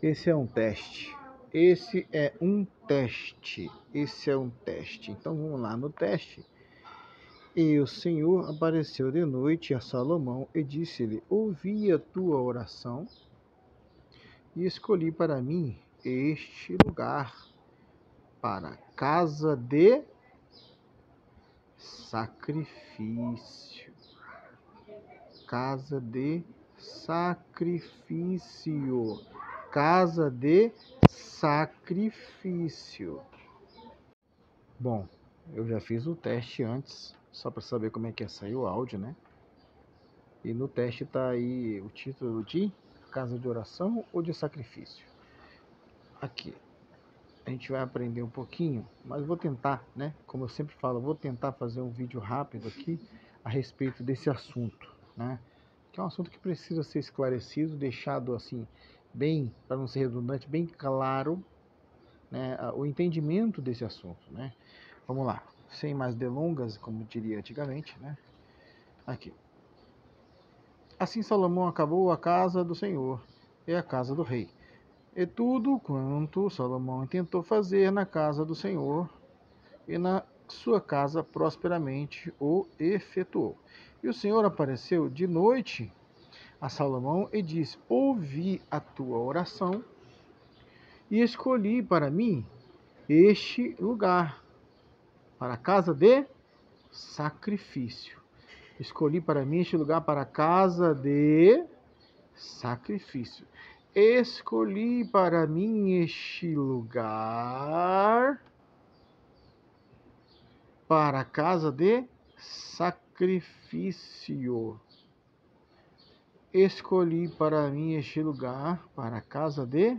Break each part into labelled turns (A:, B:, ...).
A: Esse é um teste. Esse é um teste. Esse é um teste. Então vamos lá no teste. E o Senhor apareceu de noite a Salomão e disse-lhe: Ouvi a tua oração e escolhi para mim este lugar para casa de sacrifício. Casa de sacrifício. Casa de sacrifício. Bom, eu já fiz o teste antes, só para saber como é que ia sair o áudio, né? E no teste tá aí o título de casa de oração ou de sacrifício. Aqui, a gente vai aprender um pouquinho, mas vou tentar, né? Como eu sempre falo, vou tentar fazer um vídeo rápido aqui a respeito desse assunto, né? Que é um assunto que precisa ser esclarecido, deixado assim, bem, para não ser redundante, bem claro, né? O entendimento desse assunto, né? Vamos lá, sem mais delongas, como diria antigamente, né? Aqui. Assim Salomão acabou a casa do Senhor e a casa do rei. E tudo quanto Salomão tentou fazer na casa do Senhor e na sua casa prosperamente o efetuou. E o Senhor apareceu de noite a Salomão e disse: Ouvi a tua oração e escolhi para mim este lugar para a casa de sacrifício. Escolhi para mim este lugar para a casa de sacrifício. Escolhi para mim este lugar para a casa de sacrifício. Escolhi para mim este lugar para a casa de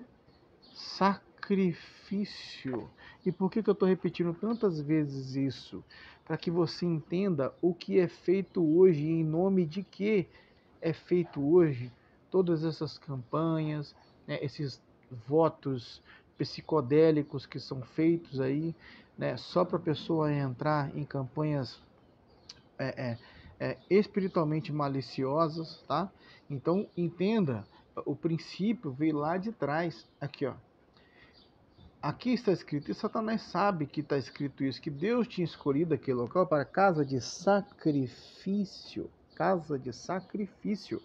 A: sacrifício. E por que eu estou repetindo tantas vezes isso? Para que você entenda o que é feito hoje, em nome de que é feito hoje todas essas campanhas, né, esses votos psicodélicos que são feitos aí, né, só para a pessoa entrar em campanhas espiritualmente maliciosas, tá? Então entenda, o princípio veio lá de trás, aqui ó. Aqui está escrito, e Satanás sabe que está escrito isso, que Deus tinha escolhido aquele local para casa de sacrifício. Casa de sacrifício.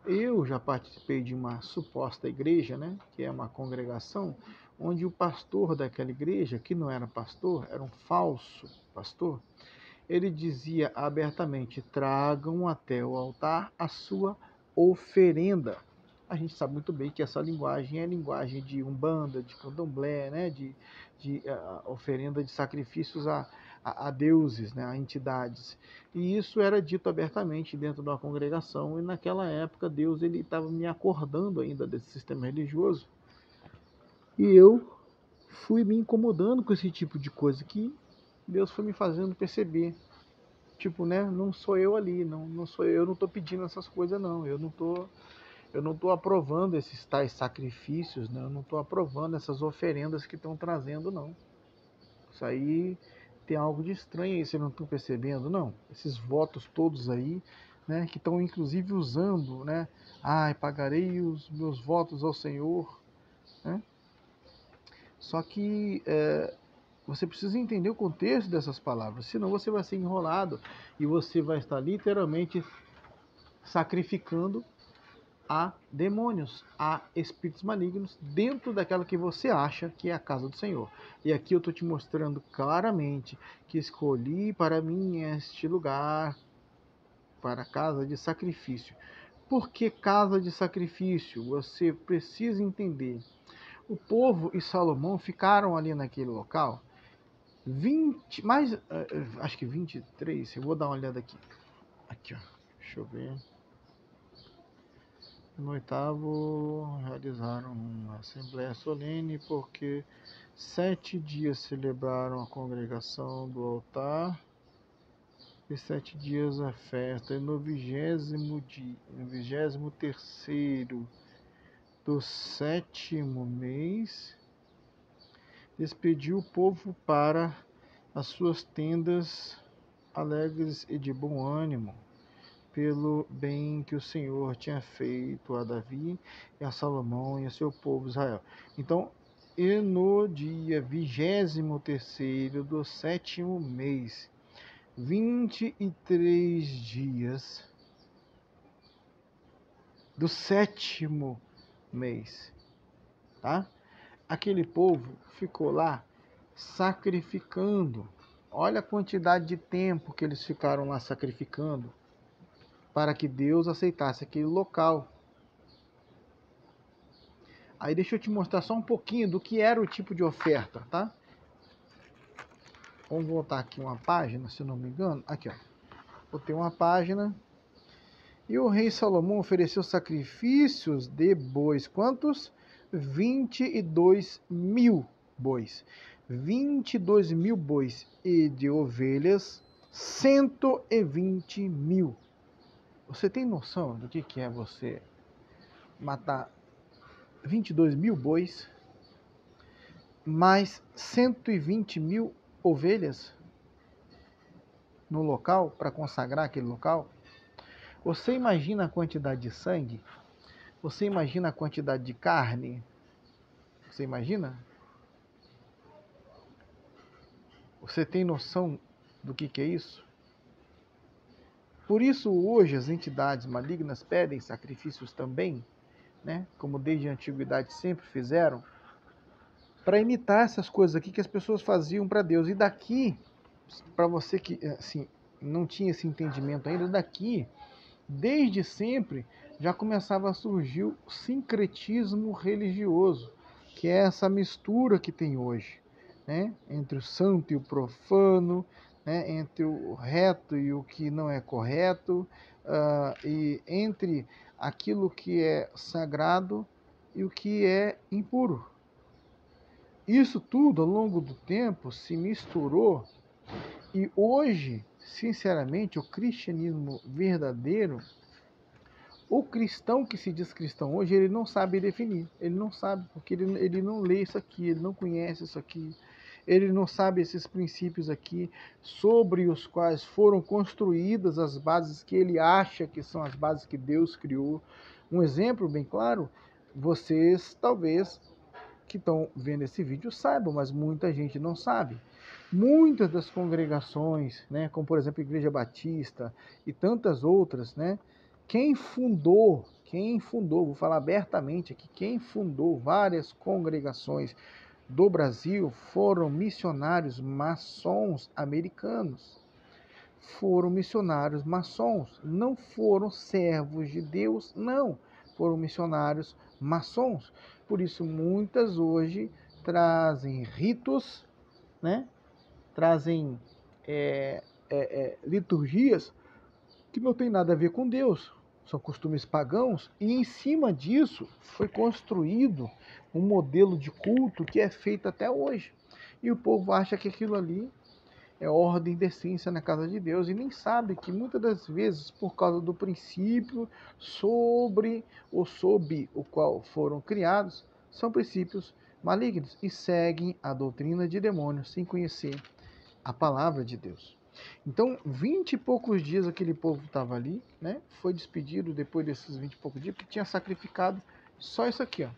A: Eu já participei de uma suposta igreja, né, que é uma congregação, onde o pastor daquela igreja, que não era pastor, era um falso pastor, ele dizia abertamente: tragam até o altar a sua oferenda. A gente sabe muito bem que essa linguagem é linguagem de umbanda, de candomblé, né? de oferenda de sacrifícios a deuses, né? A entidades. E isso era dito abertamente dentro da congregação, e naquela época Deus ele estava me acordando ainda desse sistema religioso. E eu fui me incomodando com esse tipo de coisa que Deus foi me fazendo perceber. Tipo, né? Não sou eu ali, não sou eu não tô pedindo essas coisas, não. Eu não tô aprovando esses tais sacrifícios, né? Eu não tô aprovando essas oferendas que estão trazendo, não. Isso aí tem algo de estranho aí, vocês não estão percebendo, não? Esses votos todos aí, né? Que estão inclusive usando, né? Ai, pagarei os meus votos ao Senhor, né? Só que você precisa entender o contexto dessas palavras, senão você vai ser enrolado e você vai estar literalmente sacrificando a demônios, a espíritos malignos dentro daquela que você acha que é a casa do Senhor. E aqui eu estou te mostrando claramente que escolhi para mim este lugar para a casa de sacrifício. Por que casa de sacrifício? Você precisa entender. O povo e Salomão ficaram ali naquele local 20, mais, acho que 23, eu vou dar uma olhada aqui. Aqui, ó, deixa eu ver. No oitavo, realizaram uma assembleia solene, porque 7 dias celebraram a congregação do altar e 7 dias a festa. E no 20º dia, no 23º do 7º mês, despediu o povo para as suas tendas alegres e de bom ânimo, pelo bem que o Senhor tinha feito a Davi e a Salomão e a seu povo Israel. Então, e no dia 23º do 7º mês, 23 dias do 7º mês, tá? Aquele povo ficou lá sacrificando. Olha a quantidade de tempo que eles ficaram lá sacrificando para que Deus aceitasse aquele local. Aí deixa eu te mostrar só um pouquinho do que era o tipo de oferta, tá? Vamos voltar aqui uma página, se eu não me engano. Aqui, ó. Botei uma página. E o rei Salomão ofereceu sacrifícios de bois. Quantos? 22.000 bois. 22.000 bois. E de ovelhas, 120.000. Você tem noção do que é você matar 22.000 bois, mais 120.000 ovelhas no local, para consagrar aquele local? Você imagina a quantidade de sangue? Você imagina a quantidade de carne? Você imagina? Você tem noção do que é isso? Por isso, hoje, as entidades malignas pedem sacrifícios também, né? Como desde a antiguidade sempre fizeram, para imitar essas coisas aqui que as pessoas faziam para Deus. E daqui, para você que assim, não tinha esse entendimento ainda, daqui, desde sempre, já começava a surgir o sincretismo religioso, que é essa mistura que tem hoje, né? Entre o santo e o profano, né? Entre o reto e o que não é correto, e entre aquilo que é sagrado e o que é impuro. Isso tudo, ao longo do tempo, se misturou e hoje, sinceramente, o cristianismo verdadeiro, o cristão que se diz cristão hoje, ele não sabe definir. Ele não sabe, porque ele não lê isso aqui, ele não conhece isso aqui. Ele não sabe esses princípios aqui, sobre os quais foram construídas as bases que ele acha que são as bases que Deus criou. Um exemplo bem claro, vocês talvez que estão vendo esse vídeo saibam, mas muita gente não sabe. Muitas das congregações, né, como por exemplo a Igreja Batista e tantas outras, né, quem fundou, vou falar abertamente aqui, quem fundou várias congregações do Brasil foram missionários maçons americanos. Foram missionários maçons, não foram servos de Deus, não. Foram missionários maçons. Por isso, muitas hoje trazem ritos, né? Trazem liturgias que não tem nada a ver com Deus. São costumes pagãos e em cima disso foi construído um modelo de culto que é feito até hoje. E o povo acha que aquilo ali é ordem e decência na casa de Deus e nem sabe que muitas das vezes, por causa do princípio sobre ou sob o qual foram criados, são princípios malignos e seguem a doutrina de demônios sem conhecer a palavra de Deus. Então, 20 e poucos dias aquele povo estava ali, né? Foi despedido depois desses 20 e poucos dias, porque tinha sacrificado só isso aqui, ó.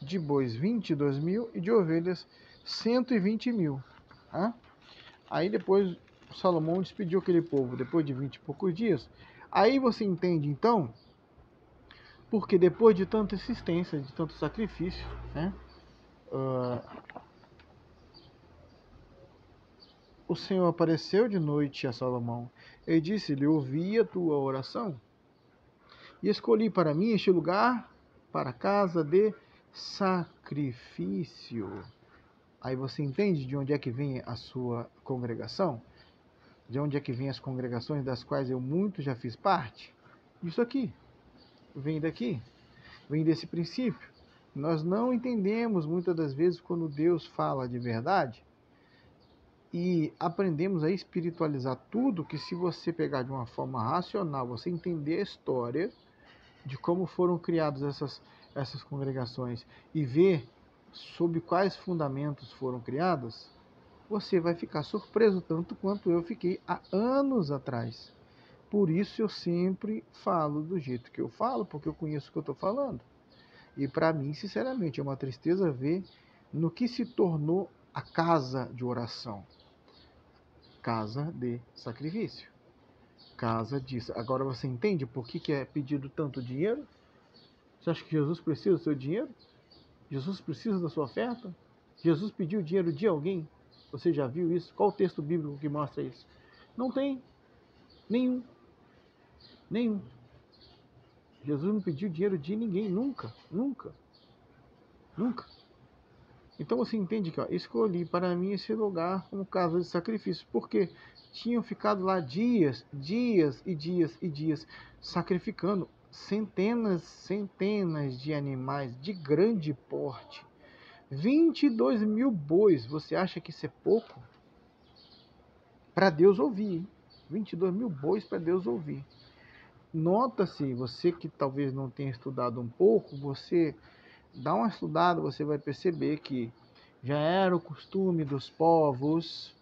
A: De bois 22.000 e de ovelhas 120.000. Tá? Aí depois Salomão despediu aquele povo depois de 20 e poucos dias. Aí você entende então, porque depois de tanta insistência, de tanto sacrifício, né, o Senhor apareceu de noite a Salomão e disse-lhe: ouvi a tua oração e escolhi para mim este lugar para casa de sacrifício. Aí você entende de onde é que vem a sua congregação? De onde é que vem as congregações das quais eu muito já fiz parte? Isso aqui. Vem daqui. Vem desse princípio. Nós não entendemos muitas das vezes quando Deus fala de verdade e aprendemos a espiritualizar tudo que, se você pegar de uma forma racional, você entender a história de como foram criadas essas congregações e ver sob quais fundamentos foram criadas, você vai ficar surpreso tanto quanto eu fiquei há anos atrás. Por isso eu sempre falo do jeito que eu falo, porque eu conheço o que eu estou falando. E para mim, sinceramente, é uma tristeza ver no que se tornou a casa de oração. Casa de sacrifício. Casa disso. Agora você entende por que é pedido tanto dinheiro? Você acha que Jesus precisa do seu dinheiro? Jesus precisa da sua oferta? Jesus pediu dinheiro de alguém? Você já viu isso? Qual o texto bíblico que mostra isso? Não tem. Nenhum. Nenhum. Jesus não pediu dinheiro de ninguém. Nunca. Nunca. Nunca. Então você entende que escolhi para mim esse lugar como casa de sacrifício. Porque tinham ficado lá dias e dias sacrificando centenas de animais de grande porte. 22 mil bois. Você acha que isso é pouco? Para Deus ouvir, hein? 22 mil bois para Deus ouvir. Nota-se, você que talvez não tenha estudado um pouco, você dá uma estudada, você vai perceber que já era o costume dos povos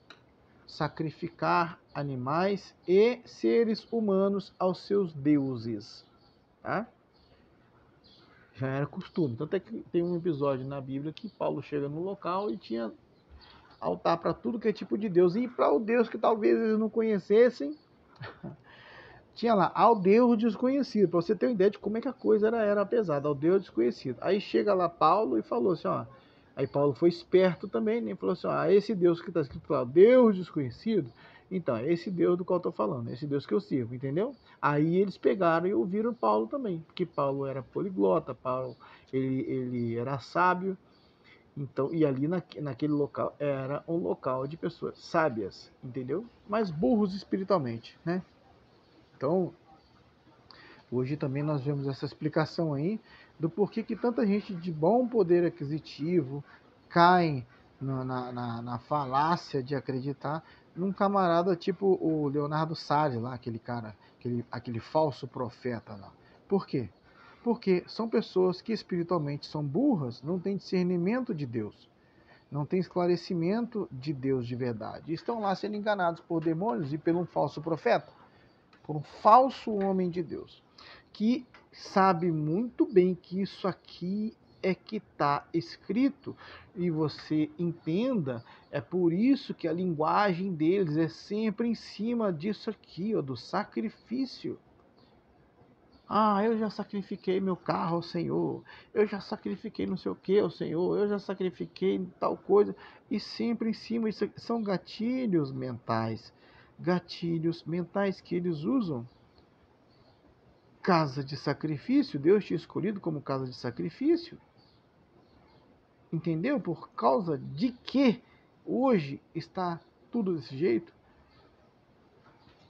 A: sacrificar animais e seres humanos aos seus deuses, tá? Já era costume. Tanto é que tem um episódio na Bíblia que Paulo chega no local e tinha altar para tudo que é tipo de Deus. E para o Deus que talvez eles não conhecessem, tinha lá, ao Deus desconhecido. Para você ter uma ideia de como é que a coisa era pesada, ao Deus desconhecido. Aí chega lá Paulo e falou assim, ó. Aí Paulo foi esperto também, né? Falou assim, ó, esse Deus que está escrito lá, Deus desconhecido, então, é esse Deus do qual eu estou falando, é esse Deus que eu sirvo, entendeu? Aí eles pegaram e ouviram Paulo também, porque Paulo era poliglota, Paulo, ele era sábio. Então, e ali naquele local era um local de pessoas sábias, entendeu? Mas burros espiritualmente, né? Então, hoje também nós vemos essa explicação aí do porquê que tanta gente de bom poder aquisitivo cai na falácia de acreditar num camarada tipo o Leonardo Salles lá, aquele cara, aquele falso profeta lá. Por quê? Porque são pessoas que espiritualmente são burras, não têm discernimento de Deus, não têm esclarecimento de Deus de verdade. Estão lá sendo enganados por demônios e por um falso profeta, por um falso homem de Deus, que sabe muito bem que isso aqui é que está escrito, e você entenda, é por isso que a linguagem deles é sempre em cima disso aqui, ó, do sacrifício. Ah, eu já sacrifiquei meu carro ao Senhor, eu já sacrifiquei não sei o que ao Senhor, eu já sacrifiquei tal coisa, e sempre em cima, isso são gatilhos mentais que eles usam. Casa de sacrifício, Deus tinha escolhido como casa de sacrifício, entendeu? Por causa de que hoje está tudo desse jeito.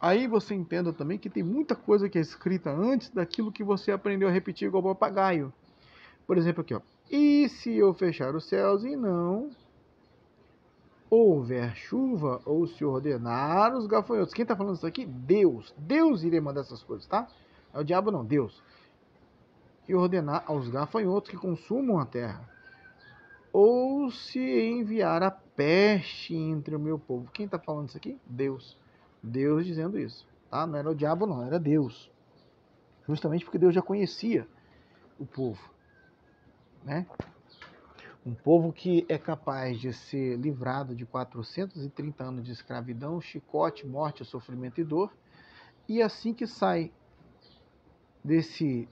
A: Aí você entenda também que tem muita coisa que é escrita antes daquilo que você aprendeu a repetir igual papagaio. Por exemplo aqui, ó. E se eu fechar os céus e não houver chuva, ou se ordenar os gafanhotos. Quem está falando isso aqui? Deus. Deus iria mandar essas coisas, tá? É o diabo não, Deus. E ordenar aos gafanhotos que consumam a terra. Ou se enviar a peste entre o meu povo. Quem está falando isso aqui? Deus. Deus dizendo isso, tá? Não era o diabo não, era Deus. Justamente porque Deus já conhecia o povo, né? Um povo que é capaz de ser livrado de 430 anos de escravidão, chicote, morte, sofrimento e dor, e assim que sai desse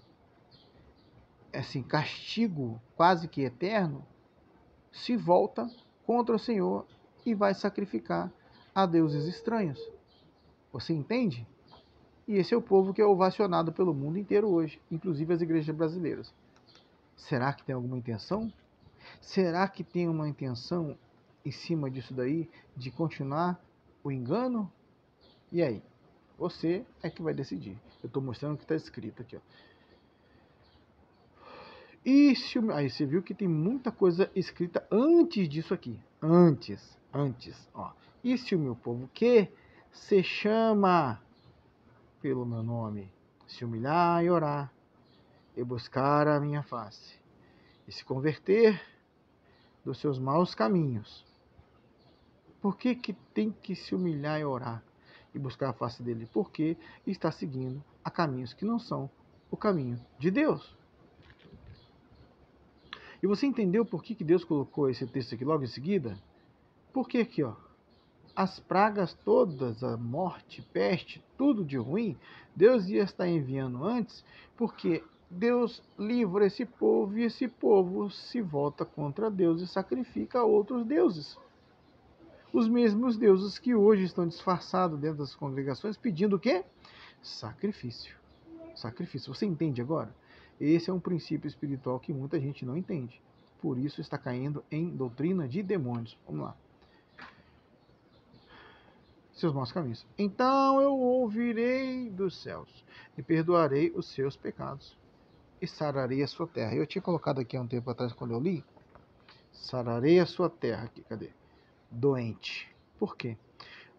A: castigo quase que eterno, se volta contra o Senhor e vai sacrificar a deuses estranhos. Você entende? E esse é o povo que é ovacionado pelo mundo inteiro hoje, inclusive as igrejas brasileiras. Será que tem alguma intenção? Será que tem uma intenção em cima disso daí de continuar o engano? E aí? Você é que vai decidir. Eu estou mostrando o que está escrito aqui, ó. E se, aí você viu que tem muita coisa escrita antes disso aqui. Antes, ó. E se o meu povo que se chama pelo meu nome se humilhar e orar e buscar a minha face e se converter, dos seus maus caminhos. Por que que tem que se humilhar e orar e buscar a face dele? Porque está seguindo a caminhos que não são o caminho de Deus. E você entendeu por que que Deus colocou esse texto aqui logo em seguida? Porque aqui, ó, as pragas todas, a morte, peste, tudo de ruim, Deus ia estar enviando antes, porque Deus livra esse povo e esse povo se volta contra Deus e sacrifica a outros deuses. Os mesmos deuses que hoje estão disfarçados dentro das congregações pedindo o quê? Sacrifício. Sacrifício. Você entende agora? Esse é um princípio espiritual que muita gente não entende. Por isso está caindo em doutrina de demônios. Vamos lá. Seus maus caminhos. Então eu ouvirei dos céus e perdoarei os seus pecados e sararei a sua terra. Eu tinha colocado aqui há um tempo atrás, quando eu li, sararei a sua terra. Aqui, cadê? Doente. Por quê?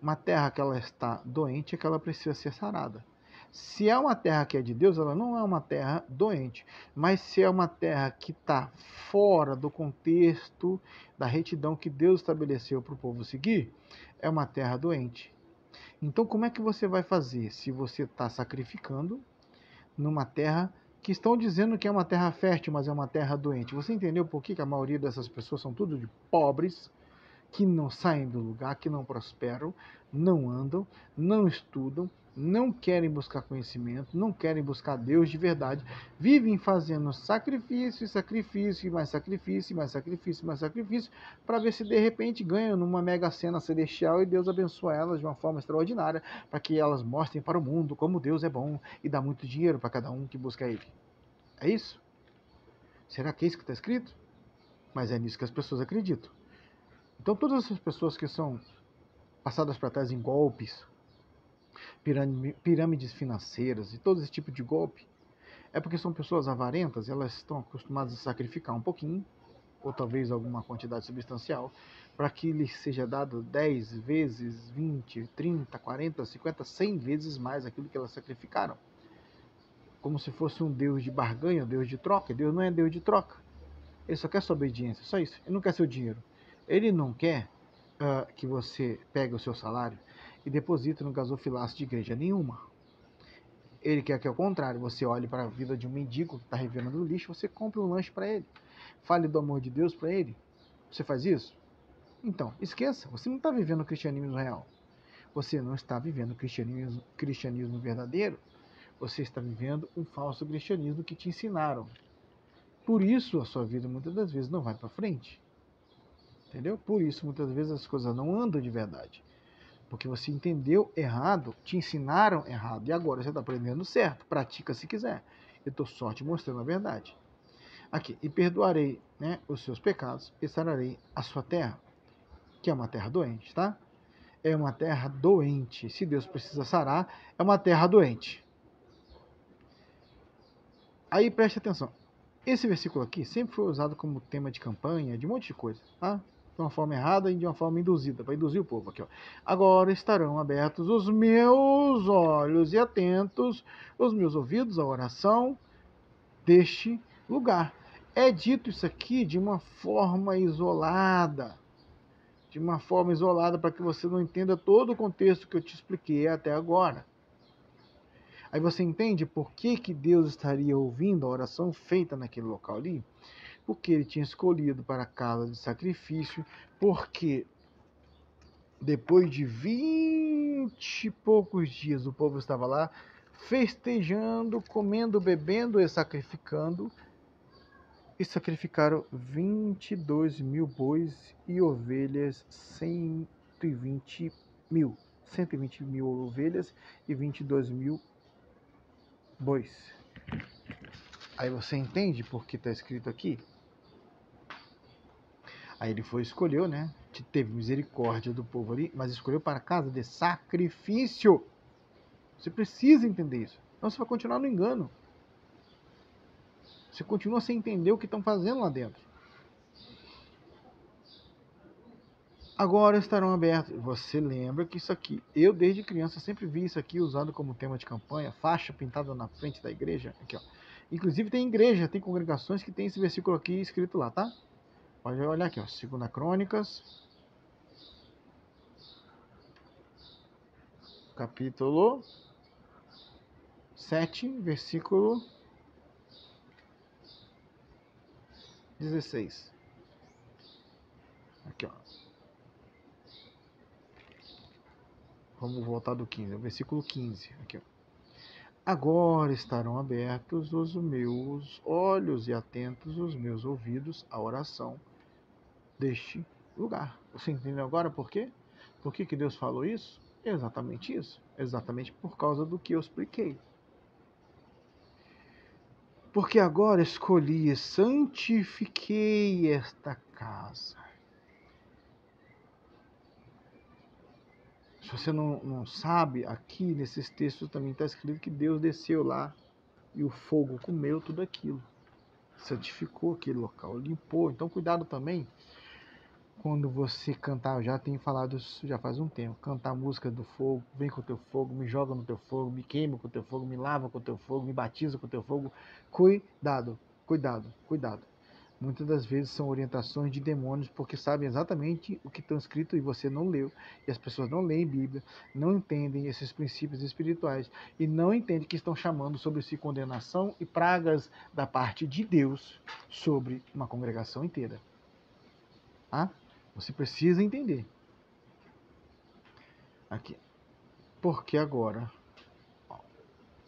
A: Uma terra que ela está doente é que ela precisa ser sarada. Se é uma terra que é de Deus, ela não é uma terra doente. Mas se é uma terra que está fora do contexto da retidão que Deus estabeleceu para o povo seguir, é uma terra doente. Então, como é que você vai fazer se você está sacrificando numa terra que estão dizendo que é uma terra fértil, mas é uma terra doente? Você entendeu por que a maioria dessas pessoas são tudo de pobres, que não saem do lugar, que não prosperam, não andam, não estudam, não querem buscar conhecimento, não querem buscar Deus de verdade, vivem fazendo sacrifício, sacrifício, mais sacrifício, mais sacrifício, mais sacrifício, para ver se de repente ganham numa mega cena celestial e Deus abençoa elas de uma forma extraordinária, para que elas mostrem para o mundo como Deus é bom e dá muito dinheiro para cada um que busca Ele. É isso? Será que é isso que está escrito? Mas é nisso que as pessoas acreditam. Então todas essas pessoas que são passadas para trás em golpes, pirâmides financeiras e todo esse tipo de golpe, é porque são pessoas avarentas, elas estão acostumadas a sacrificar um pouquinho, ou talvez alguma quantidade substancial, para que lhes seja dado 10 vezes, 20, 30, 40, 50, 100 vezes mais aquilo que elas sacrificaram. Como se fosse um Deus de barganha, um Deus de troca. Deus não é Deus de troca. Ele só quer sua obediência, só isso. Ele não quer seu dinheiro. Ele não quer que você pegue o seu salário e deposite no gasofilaço de igreja nenhuma. Ele quer que, ao contrário, você olhe para a vida de um mendigo que está revendo no lixo, você compre um lanche para ele. Fale do amor de Deus para ele. Você faz isso? Então, esqueça, você não está vivendo o cristianismo real. Você não está vivendo o cristianismo verdadeiro. Você está vivendo um falso cristianismo que te ensinaram. Por isso, a sua vida muitas das vezes não vai para frente. Entendeu? Por isso, muitas vezes as coisas não andam de verdade. Porque você entendeu errado, te ensinaram errado. E agora você está aprendendo certo. Pratica se quiser. Eu estou só te mostrando a verdade. Aqui, e perdoarei, né, os seus pecados e sararei a sua terra. Que é uma terra doente, tá? É uma terra doente. Se Deus precisa sarar, é uma terra doente. Aí preste atenção. Esse versículo aqui sempre foi usado como tema de campanha, de um monte de coisa, tá? De uma forma errada e de uma forma induzida, para induzir o povo aqui, ó. Agora estarão abertos os meus olhos e atentos os meus ouvidos à oração deste lugar. É dito isso aqui de uma forma isolada. De uma forma isolada para que você não entenda todo o contexto que eu te expliquei até agora. Aí você entende por que que Deus estaria ouvindo a oração feita naquele local ali? Porque ele tinha escolhido para a casa de sacrifício, porque depois de 20 e poucos dias o povo estava lá festejando, comendo, bebendo e sacrificando, e sacrificaram 22 mil bois e ovelhas, 120 mil. 120 mil ovelhas e 22 mil bois. Aí você entende por que está escrito aqui? Aí ele foi, escolheu, né? Teve misericórdia do povo ali, mas escolheu para a casa de sacrifício. Você precisa entender isso. Senão você vai continuar no engano. Você continua sem entender o que estão fazendo lá dentro. Agora estarão abertos. Você lembra que isso aqui, eu desde criança sempre vi isso aqui usado como tema de campanha, faixa pintada na frente da igreja. Aqui, ó. Inclusive tem igreja, tem congregações que tem esse versículo aqui escrito lá, tá? Pode olhar aqui, ó, 2 Crônicas, capítulo 7, versículo 16. Aqui, ó. Vamos voltar do 15, o versículo 15. Aqui, ó. Agora estarão abertos os meus olhos e atentos os meus ouvidos à oração deste lugar. Você entendeu agora por quê? Por que Deus falou isso? Exatamente isso. Exatamente por causa do que eu expliquei. Porque agora escolhi e santifiquei esta casa. Se você não sabe, aqui nesses textos também está escrito que Deus desceu lá e o fogo comeu tudo aquilo. Santificou aquele local, limpou. Então cuidado também quando você cantar, eu já tenho falado isso já faz um tempo, cantar a música do fogo, vem com o teu fogo, me joga no teu fogo, me queima com o teu fogo, me lava com o teu fogo, me batiza com o teu fogo. Cuidado, cuidado, cuidado. Muitas das vezes são orientações de demônios porque sabem exatamente o que está escrito e você não leu. E as pessoas não leem Bíblia, não entendem esses princípios espirituais e não entendem que estão chamando sobre si condenação e pragas da parte de Deus sobre uma congregação inteira. Tá? Você precisa entender. Aqui. Porque agora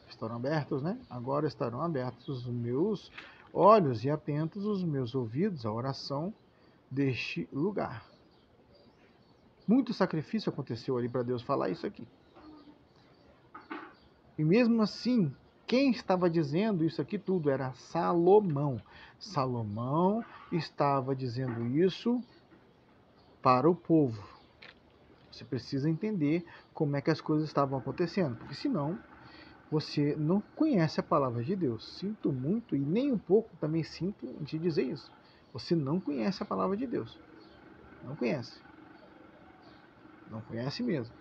A: estarão abertos, né? Agora estarão abertos os meus olhos e atentos os meus ouvidos à oração deste lugar. Muito sacrifício aconteceu ali para Deus falar isso aqui. E mesmo assim, quem estava dizendo isso aqui tudo era Salomão. Salomão estava dizendo isso para o povo. Você precisa entender como é que as coisas estavam acontecendo, porque senão você não conhece a palavra de Deus. Sinto muito e nem um pouco também sinto em te dizer isso. Você não conhece a palavra de Deus. Não conhece. Não conhece mesmo.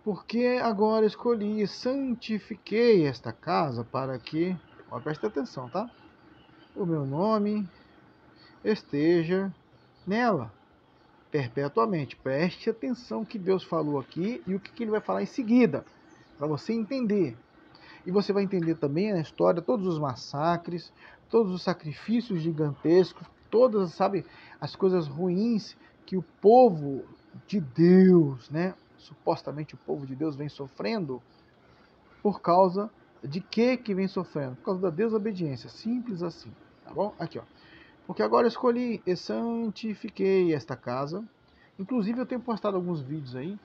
A: Porque agora escolhi e santifiquei esta casa para que, ó, preste atenção, tá? O meu nome esteja nela perpetuamente. Preste atenção que Deus falou aqui e o que ele vai falar em seguida, para você entender. E você vai entender também a história, todos os massacres, todos os sacrifícios gigantescos, todas, sabe, as coisas ruins que o povo de Deus, né, supostamente o povo de Deus vem sofrendo por causa de que vem sofrendo? Por causa da desobediência, simples assim, tá bom? Aqui, ó. Porque agora escolhi e santifiquei esta casa. Inclusive eu tenho postado alguns vídeos aí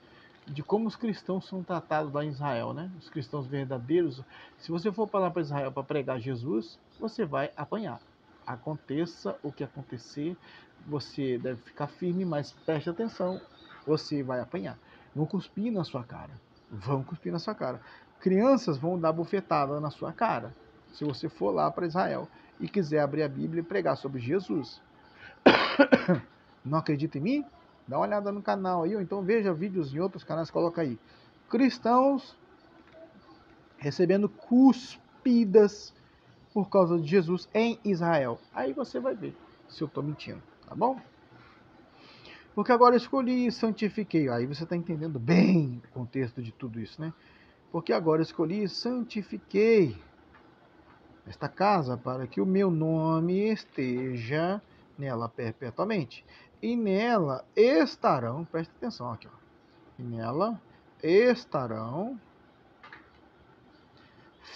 A: de como os cristãos são tratados lá em Israel, né? Os cristãos verdadeiros. Se você for para lá para Israel para pregar Jesus, você vai apanhar. Aconteça o que acontecer, você deve ficar firme, mas preste atenção, você vai apanhar. Vão cuspir na sua cara. Vão cuspir na sua cara. Crianças vão dar bufetada na sua cara. Se você for lá para Israel e quiser abrir a Bíblia e pregar sobre Jesus. Não acredita em mim? Dá uma olhada no canal aí, ou então veja vídeos em outros canais, coloca aí. Cristãos recebendo cuspidas por causa de Jesus em Israel. Aí você vai ver se eu estou mentindo, tá bom? Porque agora eu escolhi e santifiquei. Aí você está entendendo bem o contexto de tudo isso, né? Porque agora eu escolhi e santifiquei esta casa para que o meu nome esteja nela perpetuamente. E nela estarão, preste atenção aqui, ó. E nela estarão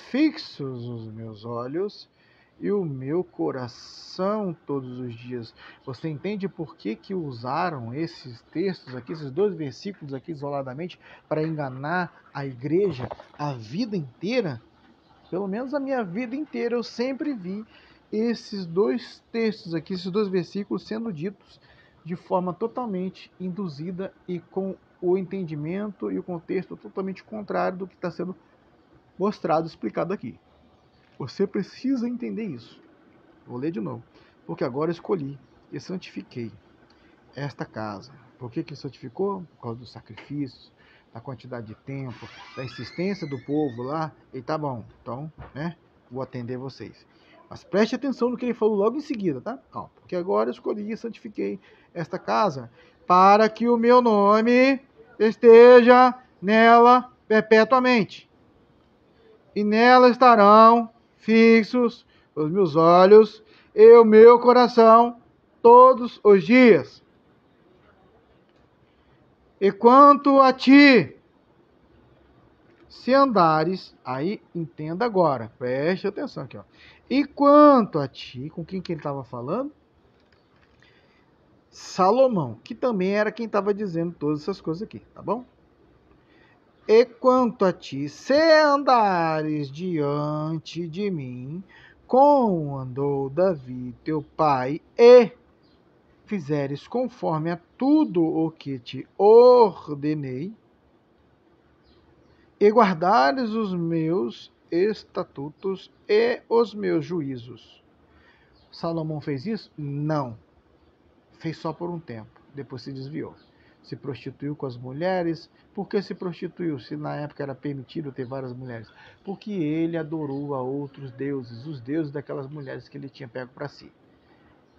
A: fixos os meus olhos e o meu coração todos os dias. Você entende por que usaram esses textos aqui, esses 2 versículos aqui isoladamente, para enganar a igreja a vida inteira? Pelo menos a minha vida inteira eu sempre vi esses 2 textos aqui, esses 2 versículos sendo ditos de forma totalmente induzida e com o entendimento e o contexto totalmente contrário do que está sendo mostrado, explicado aqui. Você precisa entender isso. Vou ler de novo. Porque agora escolhi e santifiquei esta casa. Por que santificou? Por causa dos sacrifícios, da quantidade de tempo, da insistência do povo lá. E tá bom, então, né? Vou atender vocês. Mas preste atenção no que ele falou logo em seguida, tá? Calma. Porque agora eu escolhi e santifiquei esta casa para que o meu nome esteja nela perpetuamente. E nela estarão fixos os meus olhos e o meu coração todos os dias. E quanto a ti, se andares, aí entenda agora, preste atenção aqui, ó. E quanto a ti, com quem que ele estava falando? Salomão, que também era quem estava dizendo todas essas coisas aqui, tá bom? E quanto a ti, se andares diante de mim, como andou Davi, teu pai, e fizeres conforme a tudo o que te ordenei, e guardares os meus estatutos e os meus juízos. Salomão fez isso? Não. Fez só por um tempo, depois se desviou. Se prostituiu com as mulheres. Por que se prostituiu, se na época era permitido ter várias mulheres? Porque ele adorou a outros deuses, os deuses daquelas mulheres que ele tinha pego para si.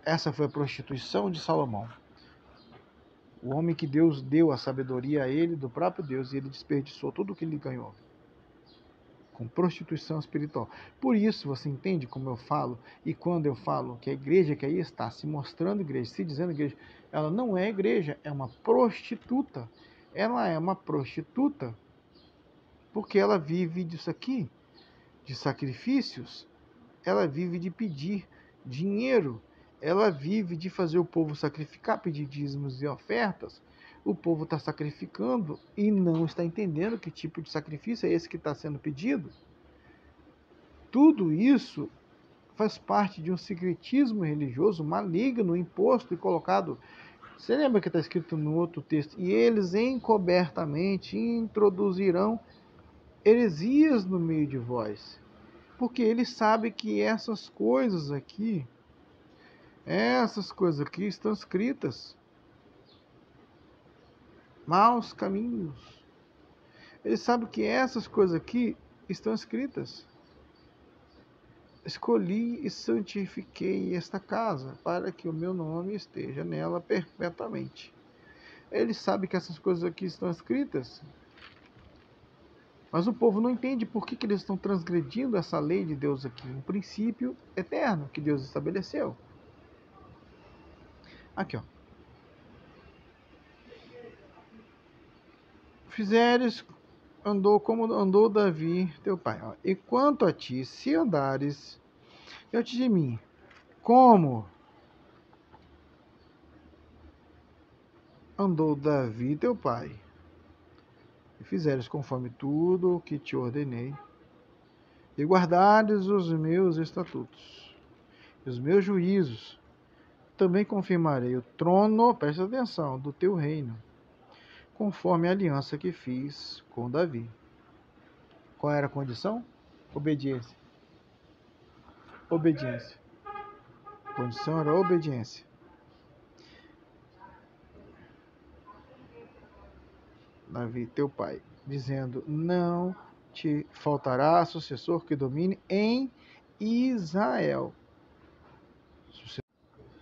A: Essa foi a prostituição de Salomão. O homem que Deus deu a sabedoria a ele, do próprio Deus, e ele desperdiçou tudo o que ele ganhou com prostituição espiritual. Por isso, você entende como eu falo, e quando eu falo que a igreja que aí está se mostrando igreja, se dizendo igreja, ela não é igreja, é uma prostituta. Ela é uma prostituta porque ela vive disso aqui, de sacrifícios, ela vive de pedir dinheiro, ela vive de fazer o povo sacrificar, pedir dízimos e ofertas. O povo está sacrificando e não está entendendo que tipo de sacrifício é esse que está sendo pedido. Tudo isso faz parte de um secretismo religioso maligno, imposto e colocado. Você lembra que está escrito no outro texto? E eles encobertamente introduzirão heresias no meio de vós. Porque eles sabem que essas coisas aqui estão escritas. Maus caminhos. Eles sabem que essas coisas aqui estão escritas. Escolhi e santifiquei esta casa, para que o meu nome esteja nela perpetuamente. Ele sabe que essas coisas aqui estão escritas, mas o povo não entende por que eles estão transgredindo essa lei de Deus aqui, um princípio eterno que Deus estabeleceu. Aqui, ó. Fizeres, andou como andou Davi, teu pai. Ó. E quanto a ti, se andares diante de mim, como andou Davi, teu pai, e fizeres conforme tudo o que te ordenei, e guardares os meus estatutos, e os meus juízos, também confirmarei o trono, presta atenção, do teu reino, conforme a aliança que fiz com Davi. Qual era a condição? Obediência. Obediência. A condição era obediência. Davi, teu pai, dizendo, não te faltará sucessor que domine em Israel.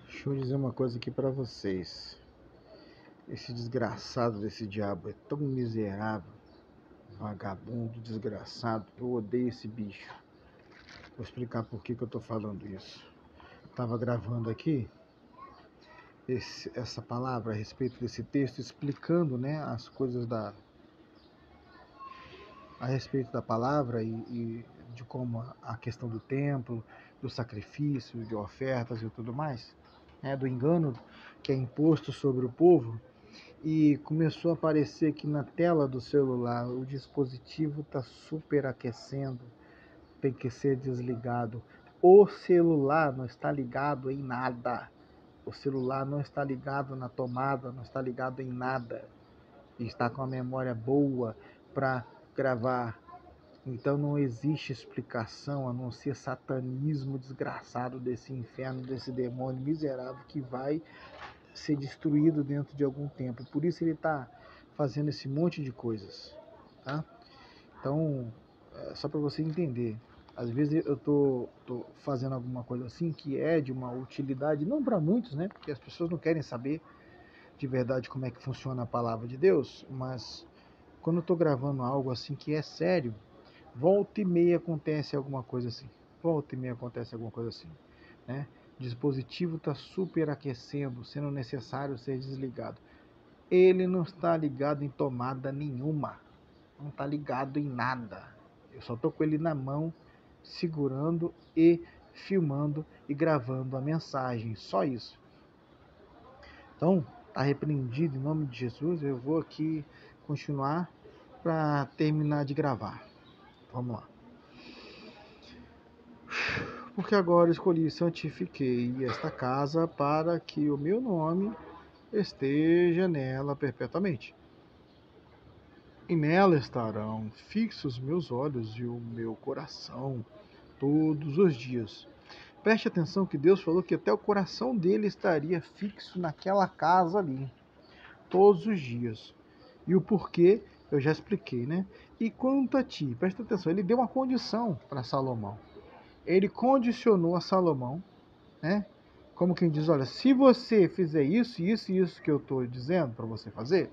A: Deixa eu dizer uma coisa aqui para vocês. Esse desgraçado desse diabo é tão miserável, vagabundo, desgraçado. Eu odeio esse bicho. Vou explicar por que eu tô falando isso. Estava gravando aqui essa palavra a respeito desse texto, explicando, né, as coisas a respeito da palavra e de como a questão do templo, do sacrifício, de ofertas e tudo mais, né, do engano que é imposto sobre o povo. E começou a aparecer aqui na tela do celular, o dispositivo está superaquecendo, tem que ser desligado. O celular não está ligado em nada. O celular não está ligado na tomada, não está ligado em nada. E está com a memória boa para gravar. Então não existe explicação a não ser satanismo desgraçado desse inferno, desse demônio miserável que vai ser destruído dentro de algum tempo. Por isso ele está fazendo esse monte de coisas, tá? Então, só para você entender, Às vezes eu tô fazendo alguma coisa assim que é de uma utilidade, não para muitos, né? Porque as pessoas não querem saber de verdade como é que funciona a palavra de Deus, mas quando eu estou gravando algo assim que é sério, volta e meia acontece alguma coisa assim. Volta e meia acontece alguma coisa assim, né? O dispositivo está superaquecendo, sendo necessário ser desligado. Ele não está ligado em tomada nenhuma, não está ligado em nada. Eu só estou com ele na mão, segurando e filmando e gravando a mensagem, só isso. Então, está repreendido em nome de Jesus. Eu vou aqui continuar para terminar de gravar. Vamos lá. Porque agora escolhi e santifiquei esta casa para que o meu nome esteja nela perpetuamente. E nela estarão fixos meus olhos e o meu coração todos os dias. Preste atenção que Deus falou que até o coração dele estaria fixo naquela casa ali, todos os dias. E o porquê eu já expliquei, né? E quanto a ti, presta atenção, ele deu uma condição para Salomão. Ele condicionou a Salomão, né? Como quem diz, olha, se você fizer isso, isso e isso que eu estou dizendo para você fazer,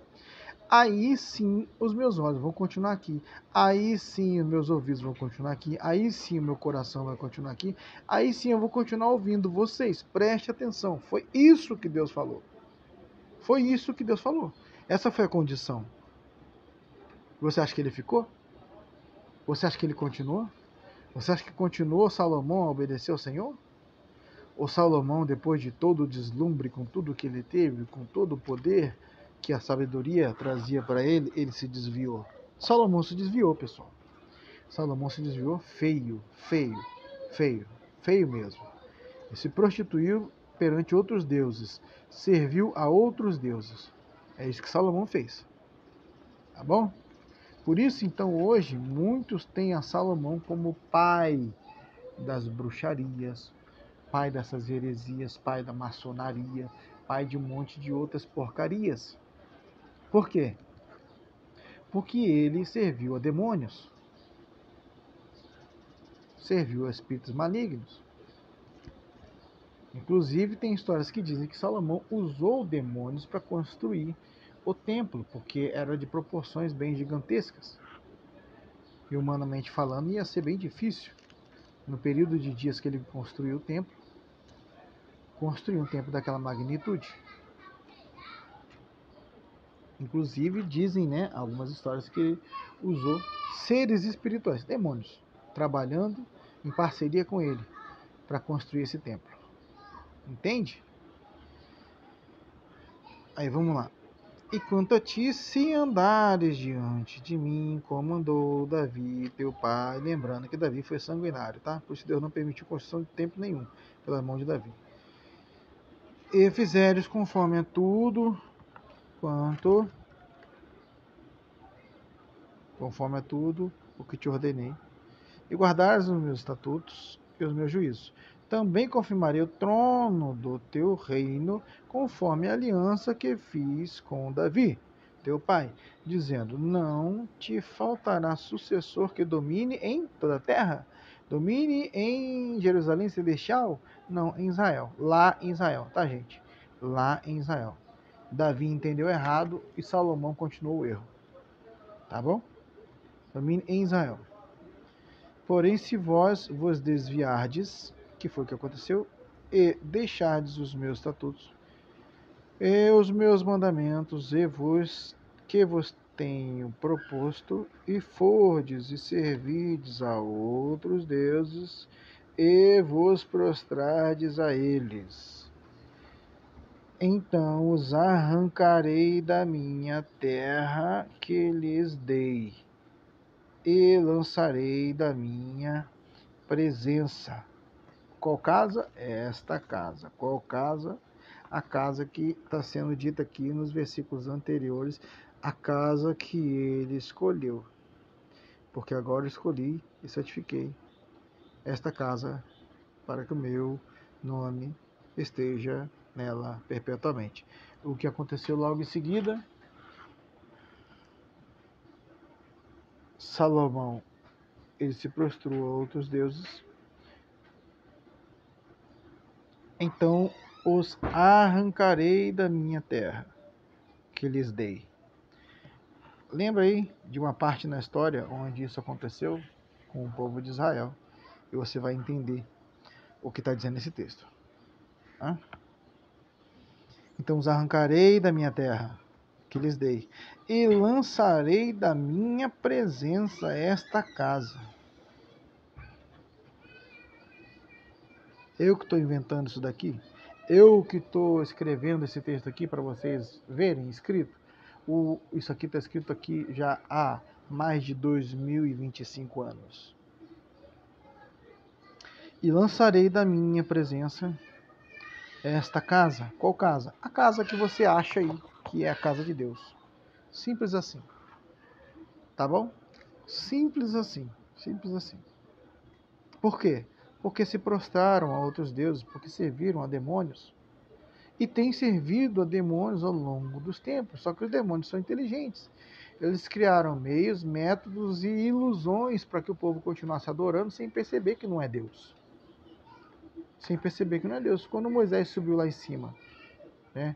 A: aí sim os meus olhos vão continuar aqui, aí sim os meus ouvidos vão continuar aqui, aí sim o meu coração vai continuar aqui, aí sim eu vou continuar ouvindo vocês. Preste atenção, foi isso que Deus falou. Foi isso que Deus falou. Essa foi a condição. Você acha que ele ficou? Você acha que ele continuou? Você acha que continuou Salomão a obedecer ao Senhor? Ou Salomão, depois de todo o deslumbre, com tudo que ele teve, com todo o poder que a sabedoria trazia para ele, ele se desviou? Salomão se desviou, pessoal. Salomão se desviou feio, feio, feio, feio mesmo. Ele se prostituiu perante outros deuses, serviu a outros deuses. É isso que Salomão fez. Tá bom? Por isso, então, hoje, muitos têm a Salomão como pai das bruxarias, pai dessas heresias, pai da maçonaria, pai de um monte de outras porcarias. Por quê? Porque ele serviu a demônios, serviu a espíritos malignos. Inclusive, tem histórias que dizem que Salomão usou demônios para construir o templo, porque era de proporções bem gigantescas. E humanamente falando, ia ser bem difícil, no período de dias que ele construiu o templo, construir um templo daquela magnitude. Inclusive, dizem, né, algumas histórias que ele usou seres espirituais, demônios, trabalhando em parceria com ele para construir esse templo. Entende? Aí vamos lá. E quanto a ti, se andares diante de mim, como andou Davi, teu pai, lembrando que Davi foi sanguinário, tá? Por isso Deus não permitiu construção de templo nenhum pela mão de Davi. E fizeres conforme a tudo o que te ordenei, e guardares os meus estatutos e os meus juízos. Também confirmarei o trono do teu reino, conforme a aliança que fiz com Davi, teu pai, dizendo: não te faltará sucessor que domine em toda a terra. Domine em Jerusalém Celestial? Não, em Israel. Lá em Israel, tá, gente? Lá em Israel. Davi entendeu errado e Salomão continuou o erro. Tá bom? Domine em Israel. Porém, se vós vos desviardes, que foi o que aconteceu, e deixardes os meus estatutos, e os meus mandamentos, que vos tenho proposto, e fordes e servirdes a outros deuses, e vos prostrardes a eles, então os arrancarei da minha terra que lhes dei, e lançarei da minha presença. Qual casa? Esta casa. Qual casa? A casa que está sendo dita aqui nos versículos anteriores, a casa que ele escolheu. Porque agora escolhi e certifiquei esta casa para que o meu nome esteja nela perpetuamente. O que aconteceu logo em seguida? Salomão ele se prostrou a outros deuses, então os arrancarei da minha terra, que lhes dei. Lembra aí de uma parte na história onde isso aconteceu com o povo de Israel, e você vai entender o que está dizendo esse texto. Então os arrancarei da minha terra, que lhes dei, e lançarei da minha presença esta casa. Eu que estou inventando isso daqui, eu que estou escrevendo esse texto aqui para vocês verem escrito. Isso aqui está escrito aqui já há mais de 2025 anos. E lançarei da minha presença esta casa. Qual casa? A casa que você acha aí, que é a casa de Deus. Simples assim. Tá bom? Simples assim. Simples assim. Por quê? Porque se prostraram a outros deuses, porque serviram a demônios. E têm servido a demônios ao longo dos tempos. Só que os demônios são inteligentes. Eles criaram meios, métodos e ilusões para que o povo continuasse adorando sem perceber que não é Deus. Sem perceber que não é Deus. Quando Moisés subiu lá em cima, né?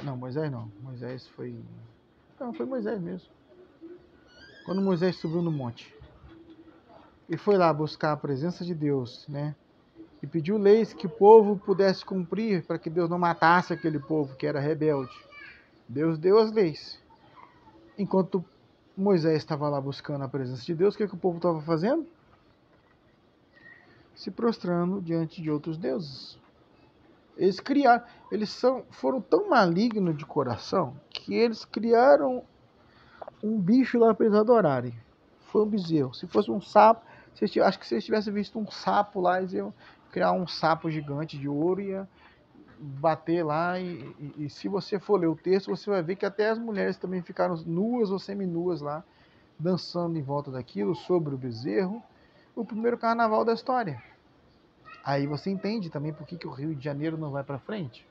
A: Não, Moisés não. Moisés foi... Não, foi Moisés mesmo. Quando Moisés subiu no monte e foi lá buscar a presença de Deus, né? E pediu leis que o povo pudesse cumprir para que Deus não matasse aquele povo que era rebelde. Deus deu as leis. Enquanto Moisés estava lá buscando a presença de Deus, o que o povo estava fazendo? Se prostrando diante de outros deuses. Eles criaram, foram tão malignos de coração que eles criaram um bicho lá para eles adorarem. Foi um bezerro. Se fosse um sapo, acho que se eles tivessem visto um sapo lá, eles iam criar um sapo gigante de ouro e ia bater lá. E se você for ler o texto, você vai ver que até as mulheres também ficaram nuas ou seminuas lá, dançando em volta daquilo, sobre o bezerro. O primeiro carnaval da história. Aí você entende também por que o Rio de Janeiro não vai para frente.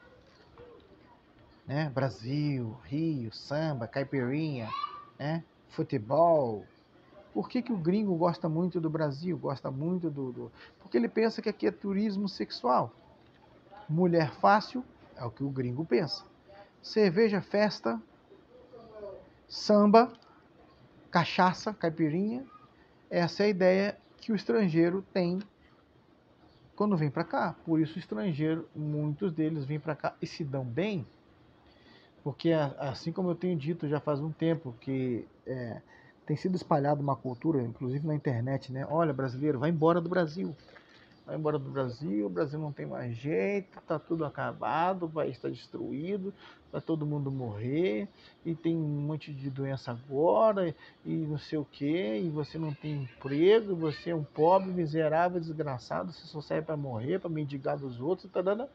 A: Né? Brasil, Rio, samba, caipirinha, né? Futebol. Por que o gringo gosta muito do Brasil? Gosta muito Porque ele pensa que aqui é turismo sexual. Mulher fácil é o que o gringo pensa. Cerveja, festa, samba, cachaça, caipirinha. Essa é a ideia que o estrangeiro tem quando vem para cá. Por isso o estrangeiro, muitos deles vêm para cá e se dão bem. Porque assim como eu tenho dito já faz um tempo que tem sido espalhada uma cultura, inclusive na internet, né? Olha, brasileiro, vai embora do Brasil. Vai embora do Brasil, o Brasil não tem mais jeito, tá tudo acabado, o país está destruído, vai todo mundo morrer, e tem um monte de doença agora, e não sei o que, e você não tem emprego, você é um pobre, miserável, desgraçado, você só serve para morrer, para mendigar dos outros, tá dando.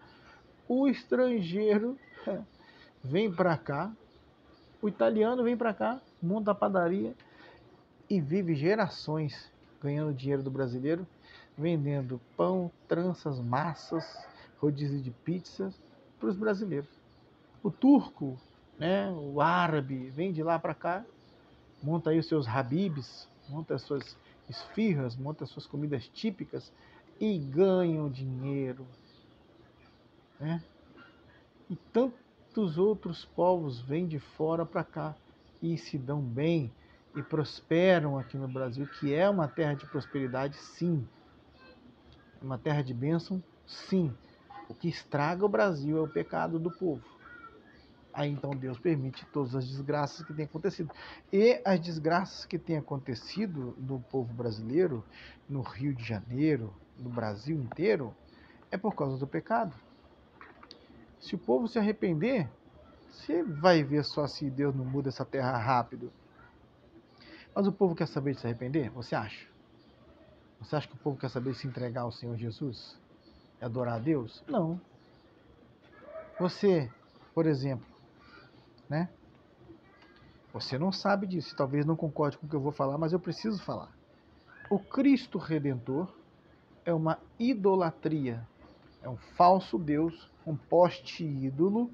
A: O estrangeiro vem para cá, o italiano vem para cá, monta a padaria e vive gerações ganhando dinheiro do brasileiro, vendendo pão, tranças, massas, rodízio de pizzas para os brasileiros. O turco, né, o árabe, vem de lá para cá, monta aí os seus habibs, monta as suas esfirras, monta as suas comidas típicas e ganham dinheiro. Né? E tantos outros povos vêm de fora para cá e se dão bem e prosperam aqui no Brasil, que é uma terra de prosperidade, sim. É uma terra de bênção, sim. O que estraga o Brasil é o pecado do povo. Aí então Deus permite todas as desgraças que têm acontecido. E as desgraças que têm acontecido no povo brasileiro, no Rio de Janeiro, no Brasil inteiro, é por causa do pecado. Se o povo se arrepender, você vai ver só se Deus não muda essa terra rápido. Mas o povo quer saber de se arrepender? Você acha? Você acha que o povo quer saber de se entregar ao Senhor Jesus? E adorar a Deus? Não. Você, por exemplo, né? Você não sabe disso, talvez não concorde com o que eu vou falar, mas eu preciso falar. O Cristo Redentor é uma idolatria, é um falso Deus, um poste ídolo,